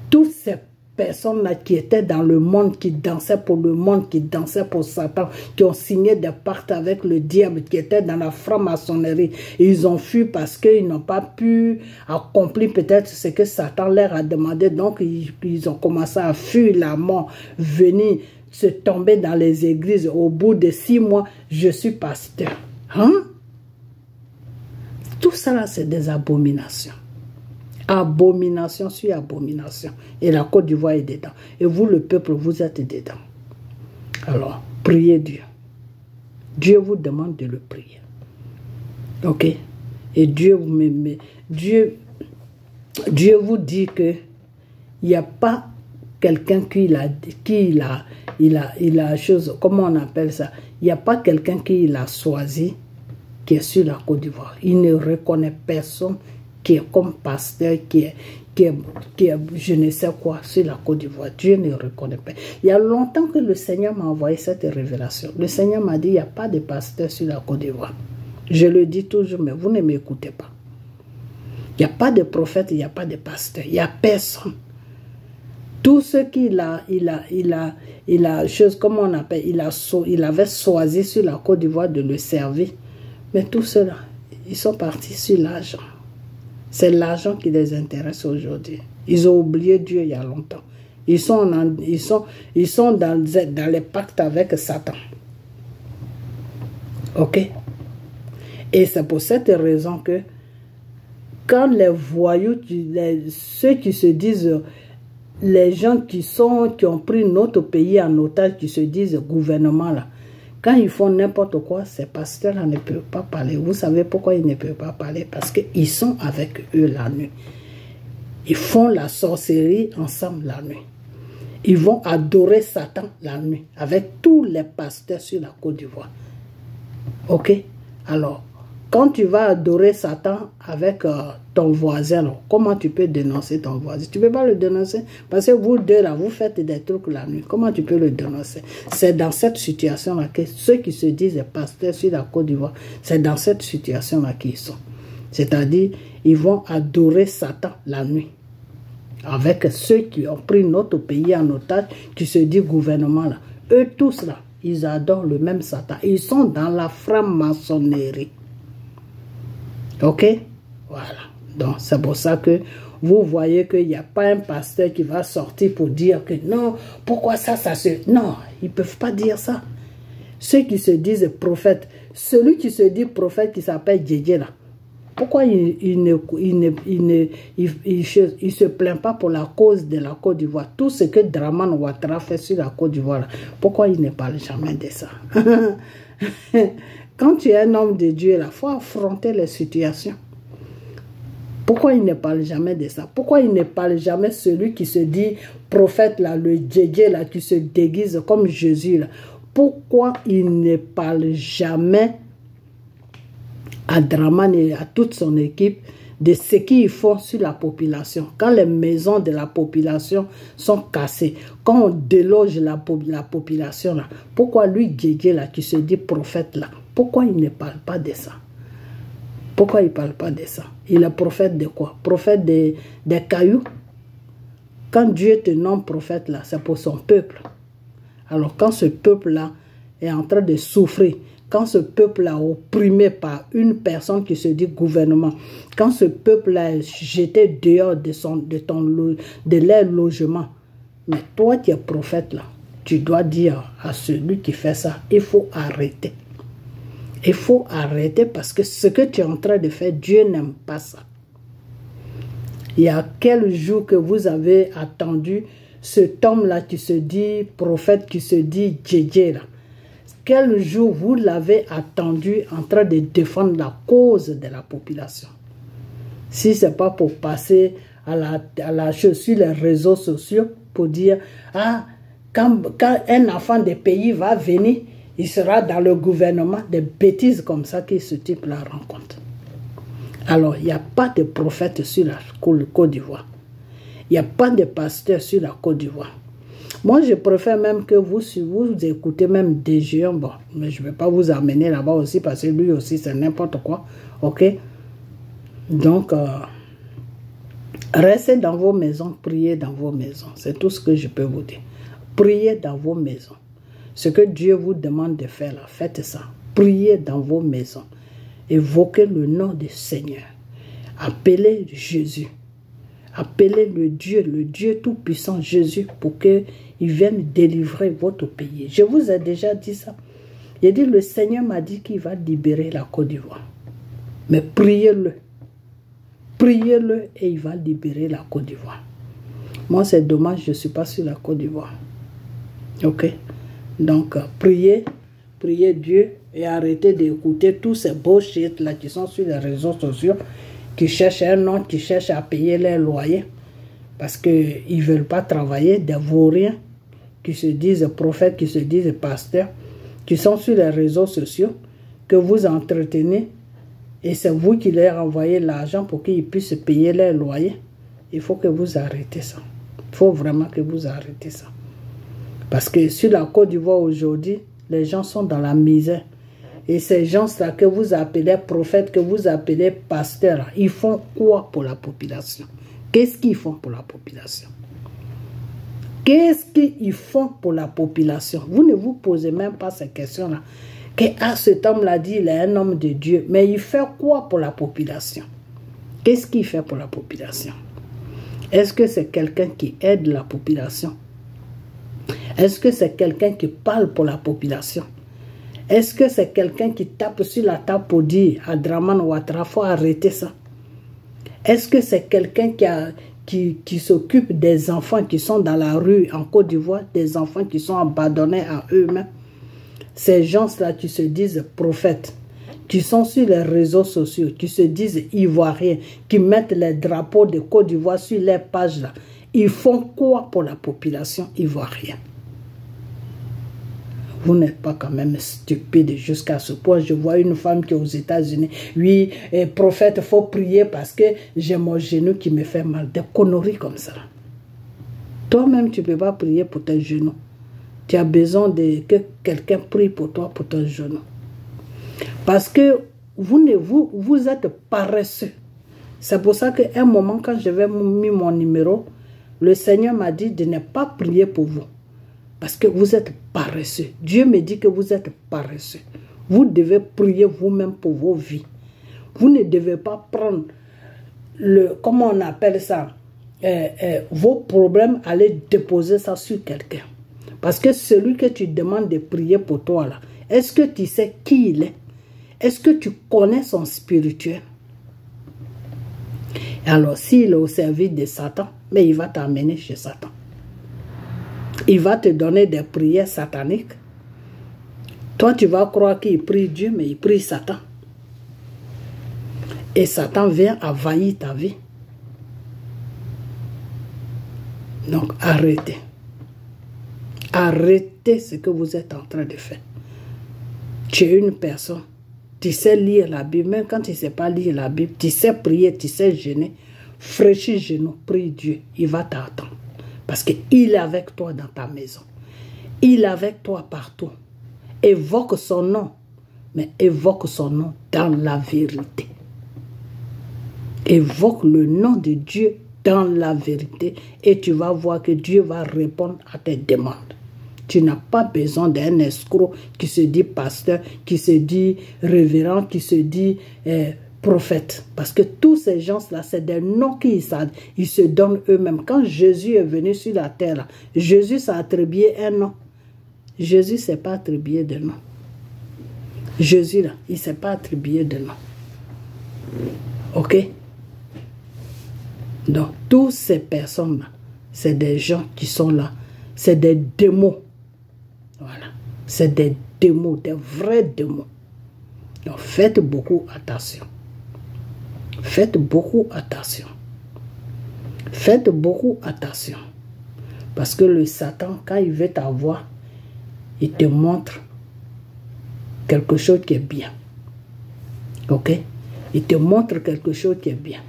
Toutes ces personnes-là qui étaient dans le monde, qui dansaient pour le monde, qui dansaient pour Satan, qui ont signé des pactes avec le diable, qui étaient dans la franc-maçonnerie. Ils ont fui parce qu'ils n'ont pas pu accomplir peut-être ce que Satan leur a demandé. Donc, ils ont commencé à fuir la mort, venir se tomber dans les églises. Au bout de 6 mois, je suis pasteur. Hein? Tout ça, c'est des abominations. Abomination sur abomination. Et la Côte d'Ivoire est dedans. Et vous, le peuple, vous êtes dedans. Alors, priez Dieu. Dieu vous demande de le prier. Ok? Et Dieu vous met. Dieu vous dit que il n'y a pas quelqu'un qui a chose, comment on appelle ça? Il n'y a pas quelqu'un qui l'a choisi qui est sur la Côte d'Ivoire. Il ne reconnaît personne qui est comme pasteur, qui est je ne sais quoi sur la Côte d'Ivoire. Dieu ne reconnaît pas. Il y a longtemps que le Seigneur m'a envoyé cette révélation. Le Seigneur m'a dit, il n'y a pas de pasteur sur la Côte d'Ivoire. Je le dis toujours, mais vous ne m'écoutez pas. Il n'y a pas de prophète, il n'y a pas de pasteur. Il n'y a personne. Tout ce qu'il a, chose, comment on appelle, il avait choisi sur la Côte d'Ivoire de le servir. Mais tout cela, ils sont partis sur l'argent. C'est l'argent qui les intéresse aujourd'hui. Ils ont oublié Dieu il y a longtemps. Ils sont dans les pactes avec Satan. Ok? Et c'est pour cette raison que quand les voyous, ceux qui se disent, les gens qui ont pris notre pays en otage, qui se disent gouvernement là, quand ils font n'importe quoi, ces pasteurs-là ne peuvent pas parler. Vous savez pourquoi ils ne peuvent pas parler? Parce qu'ils sont avec eux la nuit. Ils font la sorcellerie ensemble la nuit. Ils vont adorer Satan la nuit avec tous les pasteurs sur la Côte d'Ivoire. Ok? Alors, quand tu vas adorer Satan avec ton voisin, alors, comment tu peux dénoncer ton voisin? Tu ne peux pas le dénoncer parce que vous deux, là, vous faites des trucs la nuit. Comment tu peux le dénoncer? C'est dans cette situation-là que ceux qui se disent pasteurs sur la Côte d'Ivoire, c'est dans cette situation-là qu'ils sont. C'est-à-dire, ils vont adorer Satan la nuit. Avec ceux qui ont pris notre pays en otage, qui se disent gouvernement là. Eux tous là, ils adorent le même Satan. Ils sont dans la franc-maçonnerie. Ok? Voilà. Donc, c'est pour ça que vous voyez qu'il n'y a pas un pasteur qui va sortir pour dire que non, pourquoi ça se... Non, ils ne peuvent pas dire ça. Ceux qui se disent prophètes, celui qui se dit prophète qui s'appelle Djedje là, pourquoi il se plaint pas pour la cause de la Côte d'Ivoire? Tout ce que Dramane Ouattara fait sur la Côte d'Ivoire, pourquoi il ne parle jamais de ça? Quand tu es un homme de Dieu, il faut affronter les situations. Pourquoi il ne parle jamais de ça? Pourquoi il ne parle jamais celui qui se dit prophète, là, le Djedje, là, qui se déguise comme Jésus, là? Pourquoi il ne parle jamais à Dramane et à toute son équipe de ce qu'ils font sur la population? Quand les maisons de la population sont cassées, quand on déloge la population, là, pourquoi lui, Djedje, là, qui se dit prophète, là, pourquoi il ne parle pas de ça? Pourquoi il ne parle pas de ça? Il est prophète de quoi? Prophète des cailloux? Quand Dieu te nomme prophète, là, c'est pour son peuple. Alors quand ce peuple-là est en train de souffrir, quand ce peuple-là est opprimé par une personne qui se dit gouvernement, quand ce peuple-là est jeté dehors de leur logement, mais toi qui es prophète là, tu dois dire à celui qui fait ça, il faut arrêter. Il faut arrêter parce que ce que tu es en train de faire, Dieu n'aime pas ça. Il y a quel jour que vous avez attendu cet homme-là qui se dit prophète, qui se dit Djedje là, quel jour vous l'avez attendu en train de défendre la cause de la population? Si ce n'est pas pour passer à la chose sur les réseaux sociaux pour dire, ah, quand un enfant des pays va venir, il sera dans le gouvernement, des bêtises comme ça que ce type-là rencontre. Alors, il n'y a pas de prophète sur la Côte d'Ivoire. Il n'y a pas de pasteur sur la Côte d'Ivoire. Moi, je préfère même que vous écoutez même des géants, bon, mais je ne vais pas vous amener là-bas aussi parce que lui aussi, c'est n'importe quoi, ok? Donc, restez dans vos maisons, priez dans vos maisons. C'est tout ce que je peux vous dire. Priez dans vos maisons. Ce que Dieu vous demande de faire là, faites ça. Priez dans vos maisons. Évoquez le nom du Seigneur. Appelez Jésus. Appelez le Dieu tout-puissant Jésus pour qu'il vienne délivrer votre pays. Je vous ai déjà dit ça. J'ai dit, le Seigneur m'a dit qu'il va libérer la Côte d'Ivoire. Mais priez-le. Priez-le et il va libérer la Côte d'Ivoire. Moi, c'est dommage, je ne suis pas sur la Côte d'Ivoire. Ok? Donc, priez Dieu et arrêtez d'écouter tous ces bullshit là qui sont sur les réseaux sociaux, qui cherchent un nom, qui cherchent à payer les loyers parce qu'ils ne veulent pas travailler, des vauriens qui se disent prophètes, qui se disent pasteurs, qui sont sur les réseaux sociaux, que vous entretenez et c'est vous qui leur envoyez l'argent pour qu'ils puissent payer les loyers. Il faut que vous arrêtez ça. Il faut vraiment que vous arrêtez ça. Parce que sur la Côte d'Ivoire aujourd'hui, les gens sont dans la misère. Et ces gens-là que vous appelez prophètes, que vous appelez pasteurs, ils font quoi pour la population? Qu'est-ce qu'ils font pour la population? Qu'est-ce qu'ils font pour la population? Vous ne vous posez même pas ces questions-là. Que cet homme-là dit, il est un homme de Dieu. Mais il fait quoi pour la population? Qu'est-ce qu'il fait pour la population? Est-ce que c'est quelqu'un qui aide la population? Est-ce que c'est quelqu'un qui parle pour la population? Est-ce que c'est quelqu'un qui tape sur la table pour dire à Dramane Ouattara, il faut arrêter ça? Est-ce que c'est quelqu'un qui s'occupe des enfants qui sont dans la rue en Côte d'Ivoire, des enfants qui sont abandonnés à eux-mêmes? Ces gens-là qui se disent prophètes, qui sont sur les réseaux sociaux, qui se disent ivoiriens, qui mettent les drapeaux de Côte d'Ivoire sur les pages là, ils font quoi pour la population ivoirienne? Vous n'êtes pas quand même stupide jusqu'à ce point. Je vois une femme qui est aux États-Unis. Oui, prophète, il faut prier parce que j'ai mon genou qui me fait mal. Des conneries comme ça. Toi-même, tu ne peux pas prier pour tes genoux. Tu as besoin que quelqu'un prie pour toi, pour ton genou. Parce que vous êtes paresseux. C'est pour ça qu'à un moment, quand j'avais mis mon numéro, le Seigneur m'a dit de ne pas prier pour vous. Parce que vous êtes paresseux. Dieu me dit que vous êtes paresseux. Vous devez prier vous-même pour vos vies. Vous ne devez pas prendre comment on appelle ça, vos problèmes, aller déposer ça sur quelqu'un. Parce que celui que tu demandes de prier pour toi là, est-ce que tu sais qui il est? Est-ce que tu connais son spirituel? Alors, s'il est au service de Satan, mais il va t'amener chez Satan. Il va te donner des prières sataniques. Toi, tu vas croire qu'il prie Dieu, mais il prie Satan. Et Satan vient envahir ta vie. Donc, arrêtez. Arrêtez ce que vous êtes en train de faire. Tu es une personne. Tu sais lire la Bible. Même quand tu ne sais pas lire la Bible, tu sais prier, tu sais jeûner. Fraîchis genoux, prie Dieu. Il va t'attendre. Parce qu'il est avec toi dans ta maison. Il est avec toi partout. Évoque son nom. Mais évoque son nom dans la vérité. Évoque le nom de Dieu dans la vérité. Et tu vas voir que Dieu va répondre à tes demandes. Tu n'as pas besoin d'un escroc qui se dit pasteur, qui se dit révérend, qui se dit prophète. Parce que tous ces gens-là, c'est des noms qu'ils se donnent eux-mêmes. Quand Jésus est venu sur la terre, là, Jésus s'est attribué un nom. Jésus ne s'est pas attribué de nom. Jésus, là, il ne s'est pas attribué de nom. Ok? Donc, toutes ces personnes-là, c'est des gens qui sont là. C'est des démons. Voilà. C'est des démons, des vrais démons. Donc faites beaucoup attention. Faites beaucoup attention. Faites beaucoup attention. Parce que le Satan, quand il veut t'avoir, il te montre quelque chose qui est bien. Ok? Il te montre quelque chose qui est bien.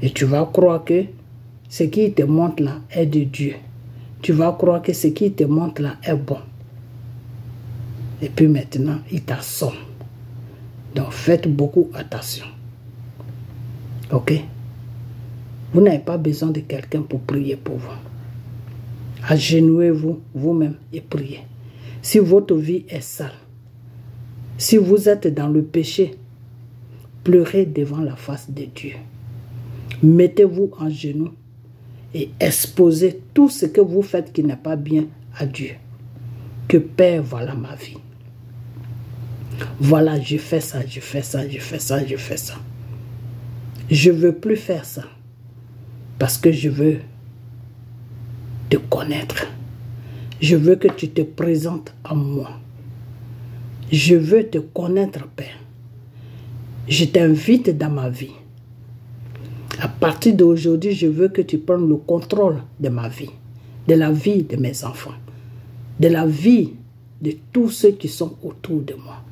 Et tu vas croire que ce qu'il te montre là est de Dieu. Tu vas croire que ce qu'il te montre là est bon. Et puis maintenant, il t'assomme. Donc faites beaucoup attention. Ok? Vous n'avez pas besoin de quelqu'un pour prier pour vous. Agenouillez-vous vous-même et priez. Si votre vie est sale, si vous êtes dans le péché, pleurez devant la face de Dieu. Mettez-vous en genoux et exposez tout ce que vous faites qui n'est pas bien à Dieu. Que Père, voilà ma vie. Voilà, je fais ça, je fais ça, je fais ça, je fais ça. Je ne veux plus faire ça parce que je veux te connaître. Je veux que tu te présentes à moi. Je veux te connaître, Père. Je t'invite dans ma vie. À partir d'aujourd'hui, je veux que tu prennes le contrôle de ma vie, de la vie de mes enfants, de la vie de tous ceux qui sont autour de moi.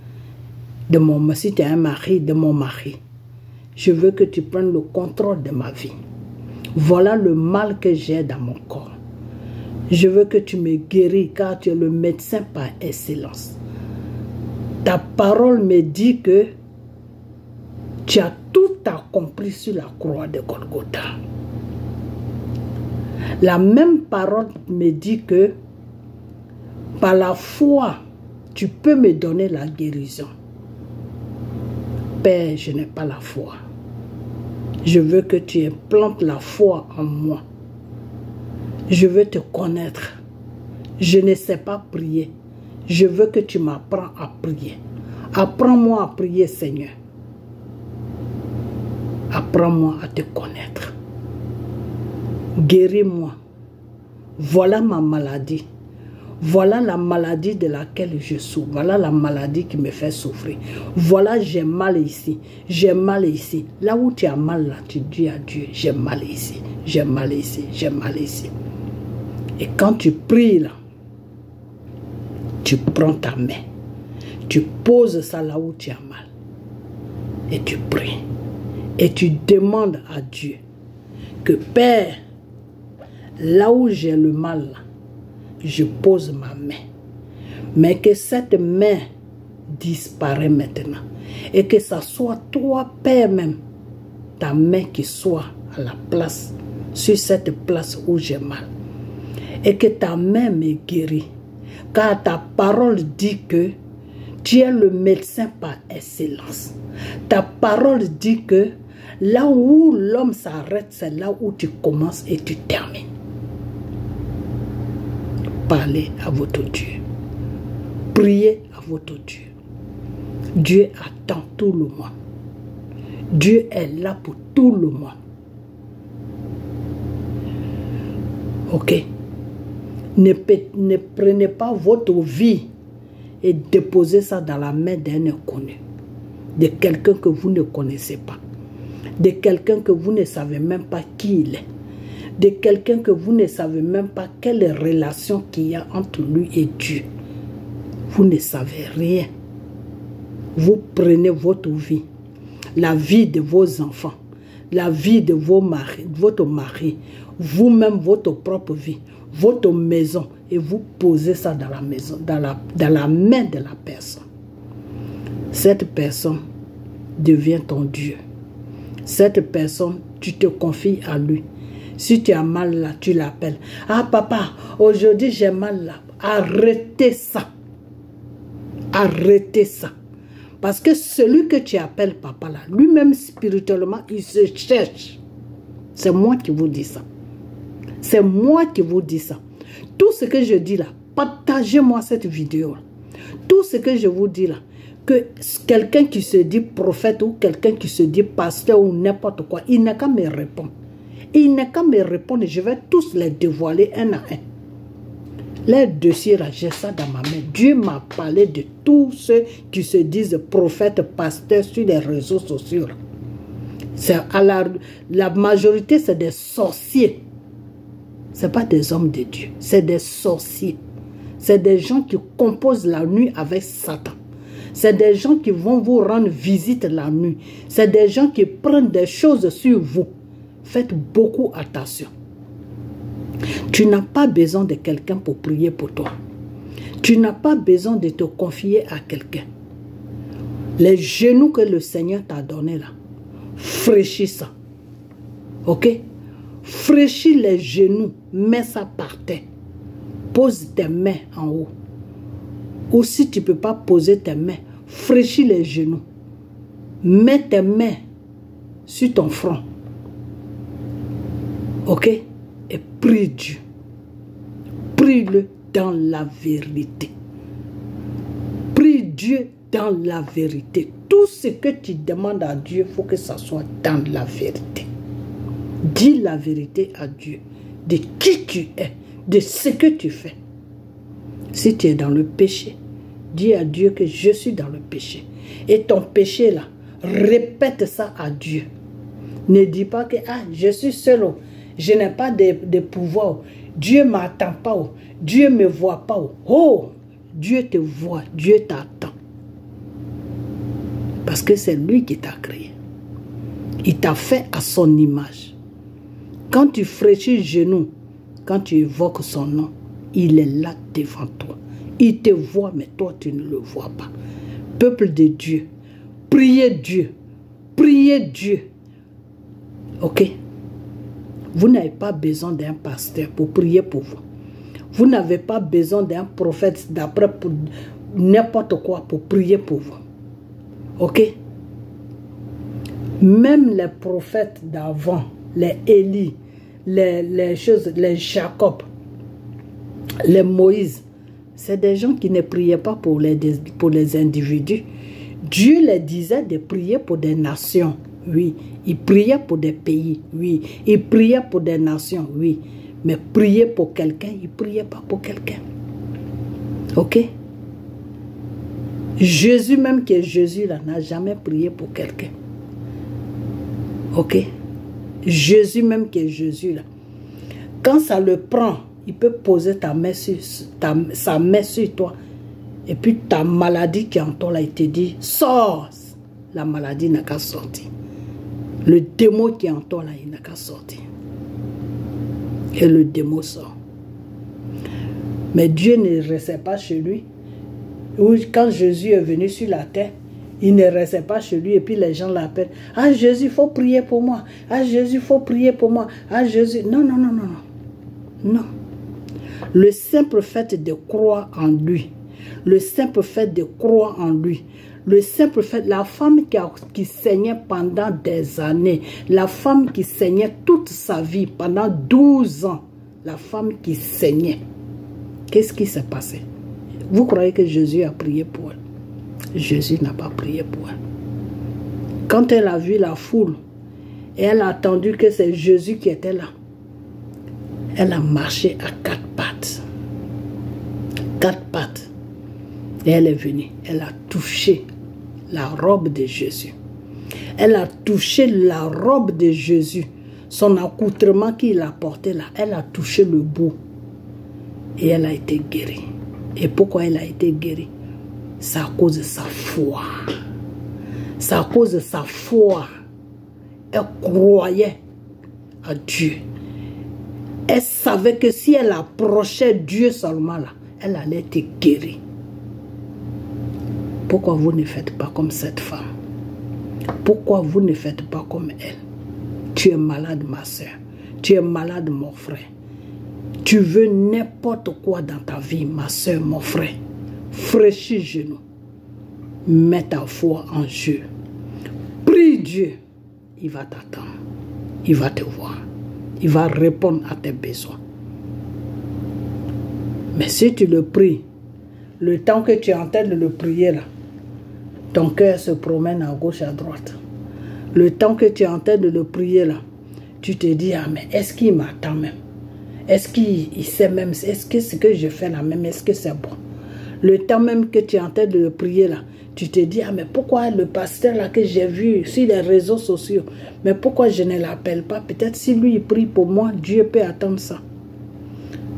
De mon, si tu es un mari, de mon mari. Je veux que tu prennes le contrôle de ma vie. Voilà le mal que j'ai dans mon corps. Je veux que tu me guéris car tu es le médecin par excellence. Ta parole me dit que tu as tout accompli sur la croix de Golgotha. La même parole me dit que par la foi, tu peux me donner la guérison. Père, je n'ai pas la foi. Je veux que tu implantes la foi en moi. Je veux te connaître. Je ne sais pas prier. Je veux que tu m'apprends à prier. Apprends-moi à prier, Seigneur. Apprends-moi à te connaître. Guéris-moi. Voilà ma maladie. Voilà la maladie de laquelle je souffre. Voilà la maladie qui me fait souffrir. Voilà, j'ai mal ici. J'ai mal ici. Là où tu as mal, là, tu dis à Dieu, j'ai mal ici. J'ai mal ici. J'ai mal ici. Et quand tu pries là, tu prends ta main. Tu poses ça là où tu as mal. Et tu pries. Et tu demandes à Dieu que Père, là où j'ai le mal, là, je pose ma main. Mais que cette main disparaît maintenant. Et que ça soit toi, Père même, ta main qui soit à la place, sur cette place où j'ai mal. Et que ta main me guérit. Car ta parole dit que tu es le médecin par excellence. Ta parole dit que là où l'homme s'arrête, c'est là où tu commences et tu termines. Parlez à votre Dieu. Priez à votre Dieu. Dieu attend tout le monde. Dieu est là pour tout le monde. Ok? Ne prenez pas votre vie et déposez ça dans la main d'un inconnu. De quelqu'un que vous ne connaissez pas. De quelqu'un que vous ne savez même pas qui il est. De quelqu'un que vous ne savez même pas quelle relation qu'il y a entre lui et Dieu. Vous ne savez rien. Vous prenez votre vie, la vie de vos enfants, la vie de vos maris, votre mari, vous-même votre propre vie, votre maison, et vous posez ça dans la maison, dans la main de la personne. Cette personne devient ton Dieu. Cette personne, tu te confies à lui. Si tu as mal là, tu l'appelles. Ah papa, aujourd'hui j'ai mal là. Arrêtez ça. Arrêtez ça. Parce que celui que tu appelles papa là, lui-même spirituellement, il se cherche. C'est moi qui vous dis ça. C'est moi qui vous dis ça. Tout ce que je dis là, partagez-moi cette vidéo. Tout ce que je vous dis là, que quelqu'un qui se dit prophète ou quelqu'un qui se dit pasteur ou n'importe quoi, il n'a qu'à me répondre. Il n'est qu'à me répondre, je vais tous les dévoiler un à un. Les dossiers là, j'ai ça dans ma main. Dieu m'a parlé de tous ceux qui se disent prophètes, pasteurs sur les réseaux sociaux. La majorité, c'est des sorciers. Ce n'est pas des hommes de Dieu, c'est des sorciers. C'est des gens qui composent la nuit avec Satan. C'est des gens qui vont vous rendre visite la nuit. C'est des gens qui prennent des choses sur vous. Faites beaucoup attention. Tu n'as pas besoin de quelqu'un pour prier pour toi. Tu n'as pas besoin de te confier à quelqu'un. Les genoux que le Seigneur t'a donnés là, fraîchis ça. Ok? Fraîchis les genoux, mets ça par terre. Pose tes mains en haut. Ou si tu ne peux pas poser tes mains, fraîchis les genoux. Mets tes mains sur ton front. Ok? Et prie Dieu. Prie-le dans la vérité. Prie Dieu dans la vérité. Tout ce que tu demandes à Dieu, il faut que ça soit dans la vérité. Dis la vérité à Dieu de qui tu es, de ce que tu fais. Si tu es dans le péché, dis à Dieu que je suis dans le péché. Et ton péché là, répète ça à Dieu. Ne dis pas que je suis seul, je n'ai pas de pouvoir, Dieu ne m'attend pas, Dieu ne me voit pas. Oh, Dieu te voit, Dieu t'attend. Parce que c'est lui qui t'a créé. Il t'a fait à son image. Quand tu fraîchis le genou, quand tu évoques son nom, il est là devant toi. Il te voit, mais toi, tu ne le vois pas. Peuple de Dieu, priez Dieu. Priez Dieu. Ok? Vous n'avez pas besoin d'un pasteur pour prier pour vous. Vous n'avez pas besoin d'un prophète d'après pour n'importe quoi pour prier pour vous. Ok? Même les prophètes d'avant, les Élie, les Jacob, les Moïse, c'est des gens qui ne priaient pas pour les individus. Dieu les disait de prier pour des nations, oui. Ils priaient pour des pays, oui. Ils priaient pour des nations, oui. Mais prier pour quelqu'un, ils ne priaient pas pour quelqu'un. Ok? Jésus même qui est Jésus là, n'a jamais prié pour quelqu'un. Ok? Jésus même qui est Jésus là. Quand ça le prend, il peut poser sa main sur toi. Et puis ta maladie qui est en toi là, il te dit, sors. La maladie n'a qu'à sortir. Le démon qui est en toi là, il n'a qu'à sortir. Et le démon sort. Mais Dieu ne restait pas chez lui. Quand Jésus est venu sur la terre, il ne restait pas chez lui et puis les gens l'appellent. Ah Jésus, il faut prier pour moi. Ah Jésus, il faut prier pour moi. Ah Jésus, non, non, non, non, non. Non. Le simple fait de croire en lui, le simple fait de croire en lui, le simple fait, la femme qui saignait pendant des années, la femme qui saignait toute sa vie pendant 12 ans, la femme qui saignait, qu'est-ce qui s'est passé? Vous croyez que Jésus a prié pour elle? Jésus n'a pas prié pour elle. Quand elle a vu la foule, et elle a attendu que c'est Jésus qui était là, elle a marché à 4 pattes. 4 pattes. Et elle est venue. Elle a touché la robe de Jésus. Elle a touché la robe de Jésus. Son accoutrement qu'il a porté là. Elle a touché le bout. Et elle a été guérie. Et pourquoi elle a été guérie? C'est à cause de sa foi. C'est à cause de sa foi. Elle croyait à Dieu. Elle savait que si elle approchait Dieu seulement là, elle allait être guérie. Pourquoi vous ne faites pas comme cette femme? Pourquoi vous ne faites pas comme elle? Tu es malade, ma soeur. Tu es malade, mon frère. Tu veux n'importe quoi dans ta vie, ma soeur, mon frère. Fraîchis genoux. Mets ta foi en Dieu. Prie Dieu. Il va t'attendre. Il va te voir. Il va répondre à tes besoins. Mais si tu le pries, le temps que tu es en train de le prier là, ton cœur se promène à gauche, à droite. Le temps que tu es en train de le prier là, tu te dis, ah mais est-ce qu'il m'attend même? Est-ce qu'il sait même, est-ce que ce que je fais là même, est-ce que c'est bon? Le temps même que tu es en train de le prier là, tu te dis, ah mais pourquoi le pasteur là que j'ai vu sur les réseaux sociaux, mais pourquoi je ne l'appelle pas? Peut-être si lui il prie pour moi, Dieu peut attendre ça.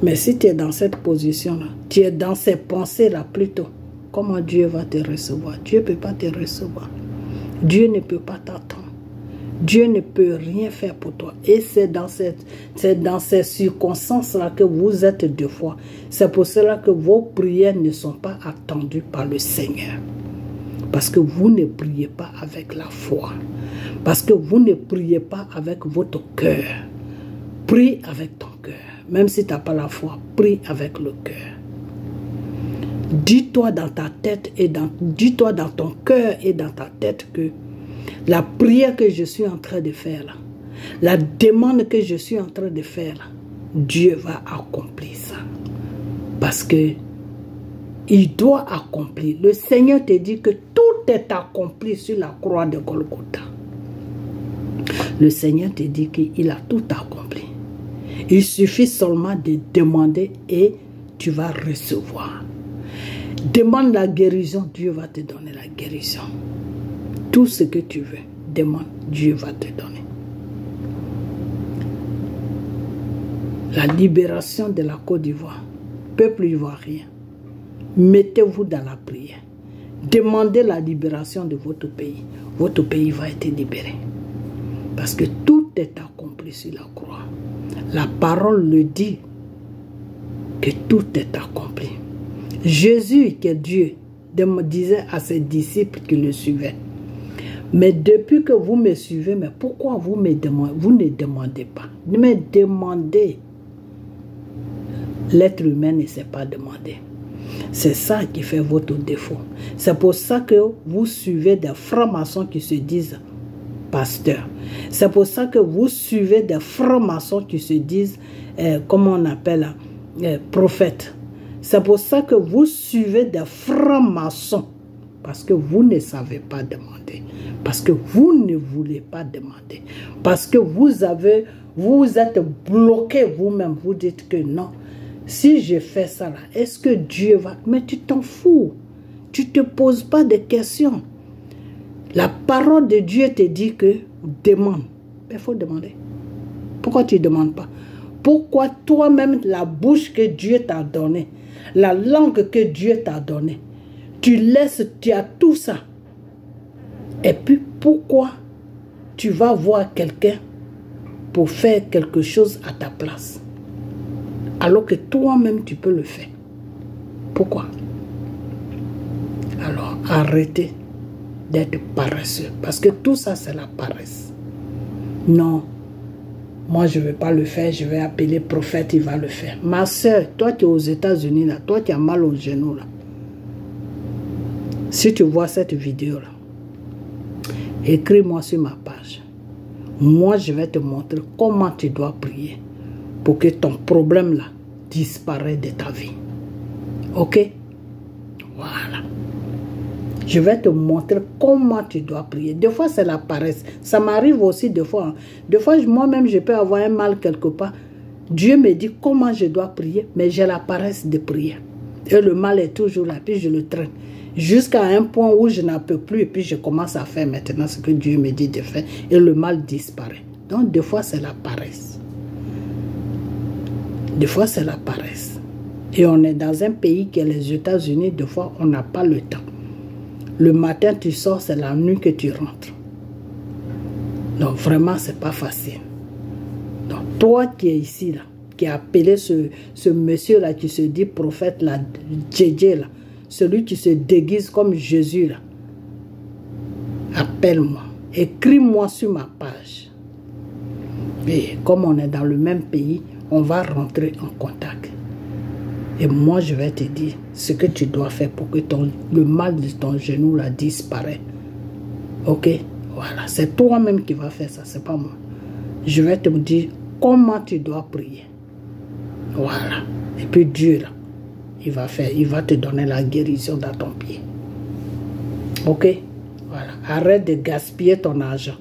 Mais si tu es dans cette position là, tu es dans ces pensées là plutôt, comment Dieu va te recevoir? Dieu ne peut pas te recevoir. Dieu ne peut pas t'attendre. Dieu ne peut rien faire pour toi. Et c'est dans ces circonstances-là que vous êtes deux fois. C'est pour cela que vos prières ne sont pas attendues par le Seigneur. Parce que vous ne priez pas avec la foi. Parce que vous ne priez pas avec votre cœur. Prie avec ton cœur. Même si tu n'as pas la foi, prie avec le cœur. Dis-toi dans ta tête dis-toi dans ton cœur et dans ta tête que la prière que je suis en train de faire là, la demande que je suis en train de faire là, Dieu va accomplir ça. Parce que il doit accomplir. Le Seigneur te dit que tout est accompli sur la croix de Golgotha. Le Seigneur te dit qu'il a tout accompli. Il suffit seulement de demander et tu vas recevoir. Demande la guérison, Dieu va te donner la guérison. Tout ce que tu veux, demande, Dieu va te donner. La libération de la Côte d'Ivoire, peuple ivoirien, mettez-vous dans la prière. Demandez la libération de votre pays. Votre pays va être libéré. Parce que tout est accompli sur la croix. La parole le dit que tout est accompli. Jésus, qui est Dieu, disait à ses disciples qui le suivaient, mais depuis que vous me suivez, mais pourquoi vous ne demandez pas? Mais demandez. L'être humain ne sait pas demander. C'est ça qui fait votre défaut. C'est pour ça que vous suivez des francs-maçons qui se disent pasteurs. C'est pour ça que vous suivez des francs-maçons qui se disent, comment on appelle, prophètes. C'est pour ça que vous suivez des francs-maçons. Parce que vous ne savez pas demander. Parce que vous ne voulez pas demander. Parce que vous êtes bloqué vous-même. Vous dites que non. Si je fais ça là, est-ce que Dieu va... Mais tu t'en fous. Tu ne te poses pas de questions. La parole de Dieu te dit que demande. Il faut demander. Pourquoi tu ne demandes pas? Pourquoi toi-même, la bouche que Dieu t'a donnée, la langue que Dieu t'a donnée, tu laisses, tu as tout ça. Et puis pourquoi tu vas voir quelqu'un pour faire quelque chose à ta place? Alors que toi-même tu peux le faire. Pourquoi? Alors arrêtez d'être paresseux. Parce que tout ça c'est la paresse. Non. Moi je ne vais pas le faire. Je vais appeler le prophète, il va le faire. Ma soeur, toi tu es aux États-Unis là. Toi tu as mal au genou là. Si tu vois cette vidéo là, écris-moi sur ma page. Moi, je vais te montrer comment tu dois prier pour que ton problème là disparaisse de ta vie. Ok? Voilà. Je vais te montrer comment tu dois prier. Des fois, c'est la paresse. Ça m'arrive aussi des fois. Hein. Des fois, moi-même, je peux avoir un mal quelque part. Dieu me dit comment je dois prier, mais j'ai la paresse de prier. Et le mal est toujours là, puis je le traîne. Jusqu'à un point où je n'en peux plus et puis je commence à faire maintenant ce que Dieu me dit de faire et le mal disparaît. Donc des fois c'est la paresse. Des fois c'est la paresse. Et on est dans un pays qui est les États-Unis, des fois on n'a pas le temps. Le matin tu sors, c'est la nuit que tu rentres. Donc vraiment c'est pas facile. Donc toi qui es ici là, qui a appelé ce monsieur là qui se dit prophète là, Djedje là, celui qui se déguise comme Jésus là, appelle-moi, écris-moi sur ma page. Et comme on est dans le même pays, on va rentrer en contact. Et moi je vais te dire ce que tu dois faire pour que le mal de ton genou là disparaisse. Ok? Voilà, c'est toi-même qui vas faire ça, c'est pas moi. Je vais te dire comment tu dois prier. Voilà. Et puis Dieu là, il va te donner la guérison dans ton pied. Ok? Voilà. Arrête de gaspiller ton argent.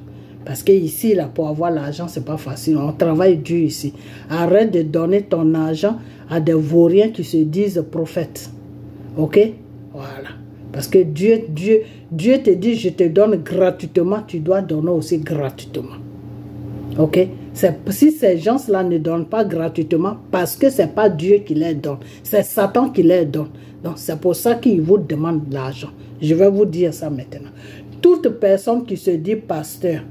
Parce que ici, là, pour avoir l'argent, c'est pas facile. On travaille dur ici. Arrête de donner ton argent à des vauriens qui se disent prophètes. Ok? Voilà. Parce que Dieu te dit, je te donne gratuitement, tu dois donner aussi gratuitement. Ok? Si ces gens-là ne donnent pas gratuitement, parce que ce n'est pas Dieu qui les donne, c'est Satan qui les donne. Donc c'est pour ça qu'il vous demande l'argent. Je vais vous dire ça maintenant. Toute personne qui se dit pasteur,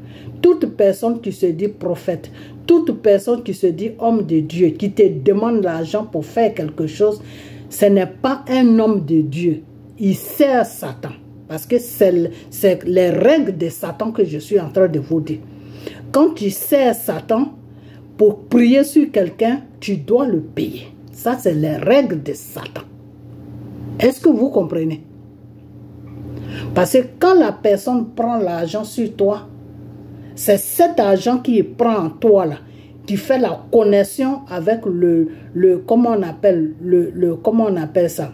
toute personne qui se dit prophète, toute personne qui se dit homme de Dieu, qui te demande l'argent pour faire quelque chose, ce n'est pas un homme de Dieu. Il sert Satan. Parce que c'est les règles de Satan que je suis en train de vous dire. Quand tu sers Satan pour prier sur quelqu'un, tu dois le payer. Ça, c'est les règles de Satan. Est-ce que vous comprenez? Parce que quand la personne prend l'argent sur toi, c'est cet argent qu'il prend en toi là, qui fait la connexion avec comment on appelle ça?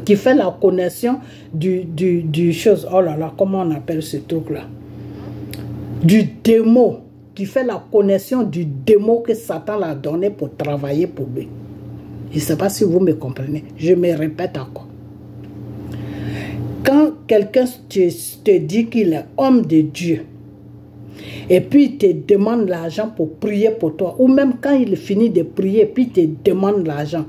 Qui fait la connexion du chose. Oh là là, comment on appelle ce truc là? Du démon, qui fait la connexion du démon que Satan l'a donné pour travailler pour lui. Je ne sais pas si vous me comprenez. Je me répète encore. Quand quelqu'un te dit qu'il est homme de Dieu, et puis il te demande l'argent pour prier pour toi, ou même quand il finit de prier, puis il te demande l'argent,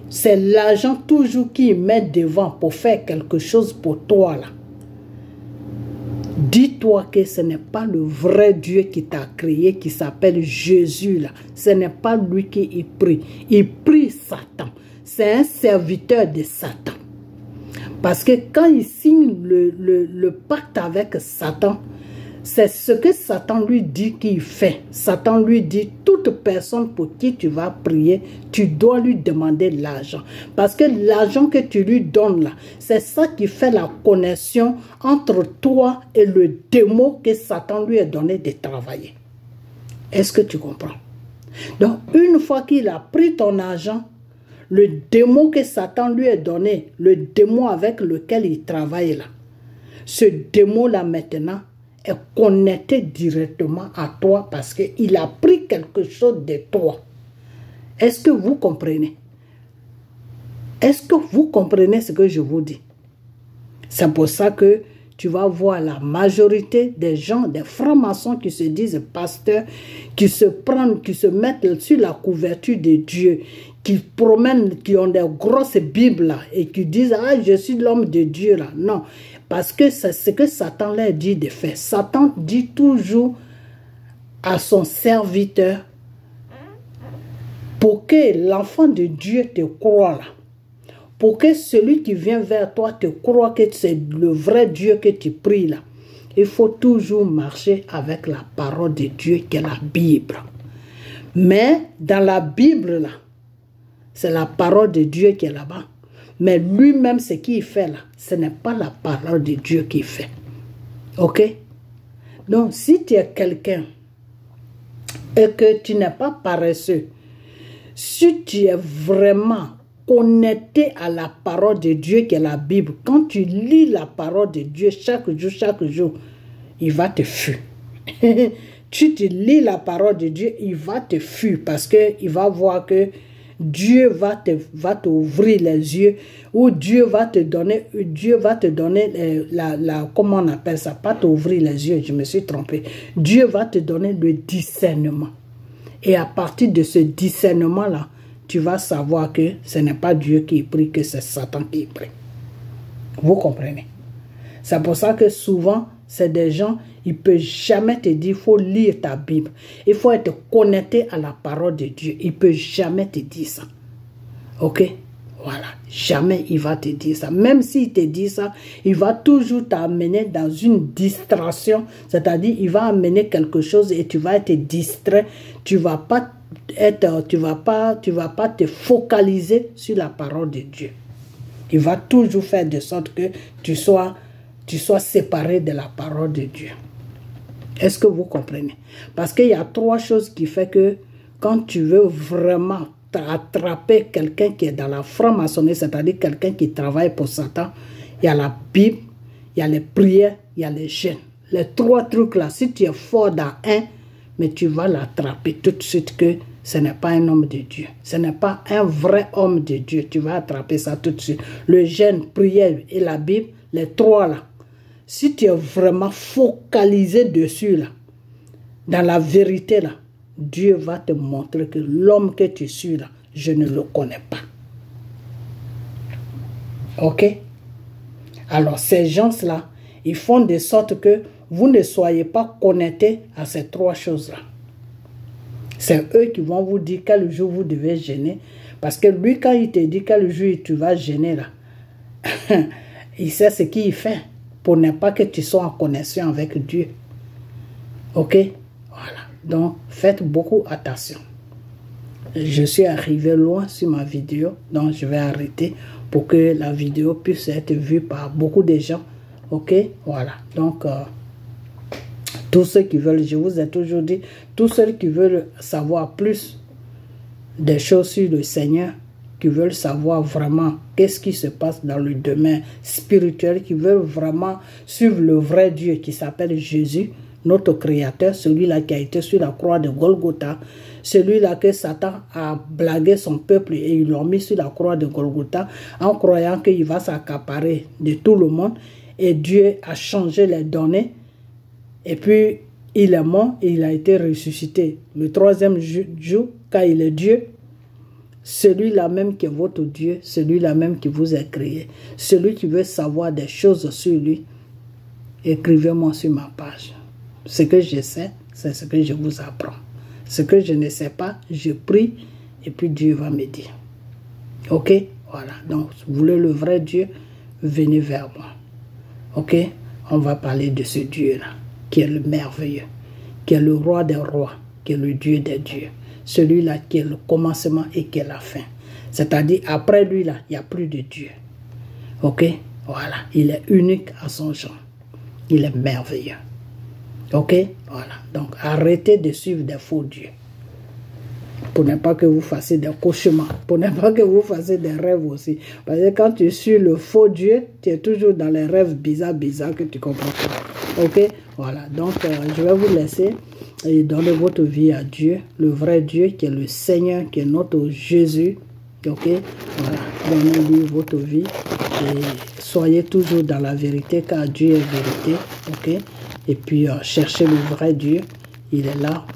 c'est l'argent toujours qu'il met devant pour faire quelque chose pour toi là. Dis-toi que ce n'est pas le vrai Dieu qui t'a créé, qui s'appelle Jésus là. Ce n'est pas lui qui prie. Il prie Satan. C'est un serviteur de Satan. Parce que quand il signe le pacte avec Satan, c'est ce que Satan lui dit qu'il fait. Satan lui dit, toute personne pour qui tu vas prier, tu dois lui demander l'argent. Parce que l'argent que tu lui donnes là, c'est ça qui fait la connexion entre toi et le démon que Satan lui a donné de travailler. Est-ce que tu comprends? Donc, une fois qu'il a pris ton argent, le démon que Satan lui a donné, le démon avec lequel il travaille là, ce démon-là maintenant, est connecté directement à toi parce qu'il a pris quelque chose de toi. Est-ce que vous comprenez? Est-ce que vous comprenez ce que je vous dis? C'est pour ça que tu vas voir la majorité des gens, des francs-maçons qui se disent pasteurs, qui se mettent sur la couverture de Dieu, qui promènent, qui ont des grosses Bibles là, et qui disent « Ah, je suis l'homme de Dieu là ». Non, parce que c'est ce que Satan leur dit de faire. Satan dit toujours à son serviteur, pour que l'enfant de Dieu te croie là, pour que celui qui vient vers toi te croie que c'est le vrai Dieu que tu pries là, il faut toujours marcher avec la parole de Dieu qui est la Bible. Mais dans la Bible là, c'est la parole de Dieu qui est là-bas. Mais lui-même, ce qu'il fait là, ce n'est pas la parole de Dieu qu'il fait. Ok? Donc, si tu es quelqu'un et que tu n'es pas paresseux, si tu es vraiment connecté à la parole de Dieu qui est la Bible, quand tu lis la parole de Dieu chaque jour, il va te fuir. Tu te lis la parole de Dieu, il va te fuir parce qu'il va voir que Dieu va t'ouvrir les yeux, ou Dieu va te donner comment on appelle ça, pas t'ouvrir les yeux, je me suis trompé. Dieu va te donner le discernement. Et à partir de ce discernement-là, tu vas savoir que ce n'est pas Dieu qui prie, que c'est Satan qui prie. Vous comprenez? C'est pour ça que souvent, c'est des gens, ils ne peuvent jamais te dire, il faut lire ta Bible. Il faut être connecté à la parole de Dieu. Il ne peut jamais te dire ça. Ok? Voilà. Jamais il va te dire ça. Même s'il te dit ça, il va toujours t'amener dans une distraction. C'est-à-dire, il va amener quelque chose et tu vas être distrait. Tu ne vas pas te focaliser sur la parole de Dieu. Il va toujours faire de sorte que tu sois séparé de la parole de Dieu. Est-ce que vous comprenez? Parce qu'il y a trois choses qui font que quand tu veux vraiment attraper quelqu'un qui est dans la franc-maçonnerie, c'est-à-dire quelqu'un qui travaille pour Satan, il y a la Bible, il y a les prières, il y a les jeûnes. les 3 trucs là, si tu es fort dans un, mais tu vas l'attraper tout de suite que ce n'est pas un homme de Dieu. Ce n'est pas un vrai homme de Dieu. Tu vas attraper ça tout de suite. Le jeûne, prière et la Bible, les 3 là. Si tu es vraiment focalisé dessus là, dans la vérité là, Dieu va te montrer que l'homme que tu suis là, je ne le connais pas. Ok? Alors ces gens-là, ils font de sorte que vous ne soyez pas connectés à ces 3 choses-là. C'est eux qui vont vous dire quel jour vous devez jeûner. Parce que lui, quand il te dit quel jour tu vas jeûner là, il sait ce qu'il fait pour ne pas que tu sois en connexion avec Dieu. Ok? Voilà. Donc, faites beaucoup attention. Je suis arrivé loin sur ma vidéo, donc je vais arrêter pour que la vidéo puisse être vue par beaucoup de gens. Ok? Voilà. Donc, tous ceux qui veulent, je vous ai toujours dit, tous ceux qui veulent savoir plus des choses sur le Seigneur, qui veulent savoir vraiment qu'est-ce qui se passe dans le domaine spirituel, qui veulent vraiment suivre le vrai Dieu qui s'appelle Jésus, notre Créateur, celui-là qui a été sur la croix de Golgotha, celui-là que Satan a blagué son peuple et ils l'ont mis sur la croix de Golgotha en croyant qu'il va s'accaparer de tout le monde, et Dieu a changé les données, et puis il est mort et il a été ressuscité le 3e jour, car il est Dieu. Celui-là même qui est votre Dieu, celui-là même qui vous a créé, celui qui veut savoir des choses sur lui, écrivez-moi sur ma page. Ce que je sais, c'est ce que je vous apprends. Ce que je ne sais pas, je prie et puis Dieu va me dire. Ok? Voilà. Donc, si vous voulez le vrai Dieu, venez vers moi. Ok? On va parler de ce Dieu-là, qui est le merveilleux, qui est le roi des rois, qui est le Dieu des dieux. Celui-là qui est le commencement et qui est la fin. C'est-à-dire, après lui, là, il n'y a plus de Dieu. Ok? Voilà. Il est unique à son genre. Il est merveilleux. Ok? Voilà. Donc, arrêtez de suivre des faux dieux. Pour ne pas que vous fassiez des cauchemars. Pour ne pas que vous fassiez des rêves aussi. Parce que quand tu suis le faux Dieu, tu es toujours dans les rêves bizarres que tu comprends pas. Ok? Voilà. Donc, je vais vous laisser et donner votre vie à Dieu, le vrai Dieu qui est le Seigneur, qui est notre Jésus. Ok? Voilà. Donnez-lui votre vie et soyez toujours dans la vérité, car Dieu est vérité. Ok? Et puis, cherchez le vrai Dieu. Il est là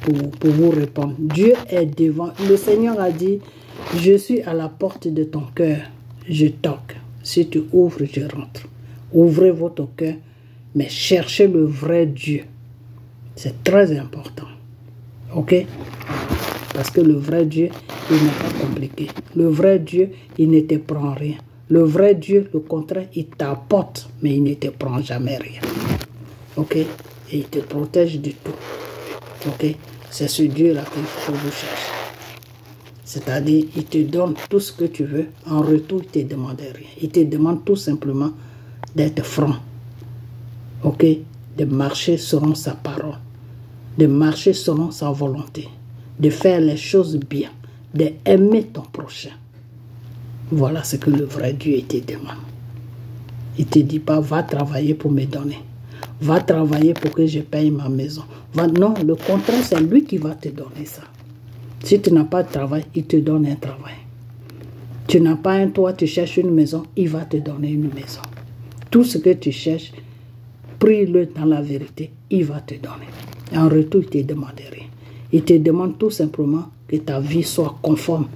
pour vous répondre. Dieu est devant. Le Seigneur a dit, je suis à la porte de ton cœur. Je toque. Si tu ouvres, je rentre. Ouvrez votre cœur, mais cherchez le vrai Dieu. C'est très important. Ok? Parce que le vrai Dieu, il n'est pas compliqué. Le vrai Dieu, il ne te prend rien. Le vrai Dieu, le contraire, il t'apporte, mais il ne te prend jamais rien. Ok? Et il te protège de tout. Ok? C'est ce Dieu-là qu'il faut vous chercher. C'est-à-dire, il te donne tout ce que tu veux. En retour, il ne te demande rien. Il te demande tout simplement d'être franc. Ok? De marcher selon sa parole. De marcher selon sa volonté. De faire les choses bien. D'aimer ton prochain. Voilà ce que le vrai Dieu te demande. Il ne te dit pas, va travailler pour me donner. Va travailler pour que je paye ma maison. Non, le contraire, c'est lui qui va te donner ça. Si tu n'as pas de travail, il te donne un travail. Tu n'as pas un toit, tu cherches une maison, il va te donner une maison. Tout ce que tu cherches, prie-le dans la vérité, il va te donner. En retour, il ne te demande rien. Il te demande tout simplement que ta vie soit conforme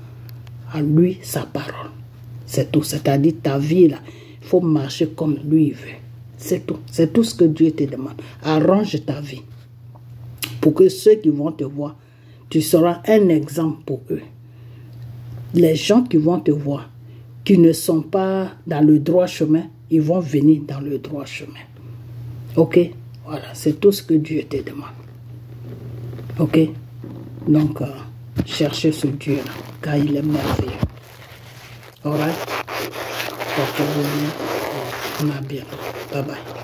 à lui, sa parole. C'est tout. C'est-à-dire ta vie, là, il faut marcher comme lui veut. C'est tout. C'est tout ce que Dieu te demande. Arrange ta vie. Pour que ceux qui vont te voir, tu seras un exemple pour eux. Les gens qui vont te voir, qui ne sont pas dans le droit chemin, ils vont venir dans le droit chemin. Ok? Voilà. C'est tout ce que Dieu te demande. Ok? Donc, cherchez ce Dieu-là, car il est merveilleux. Alright? Portez-vous bien. On a bien. Bye bye.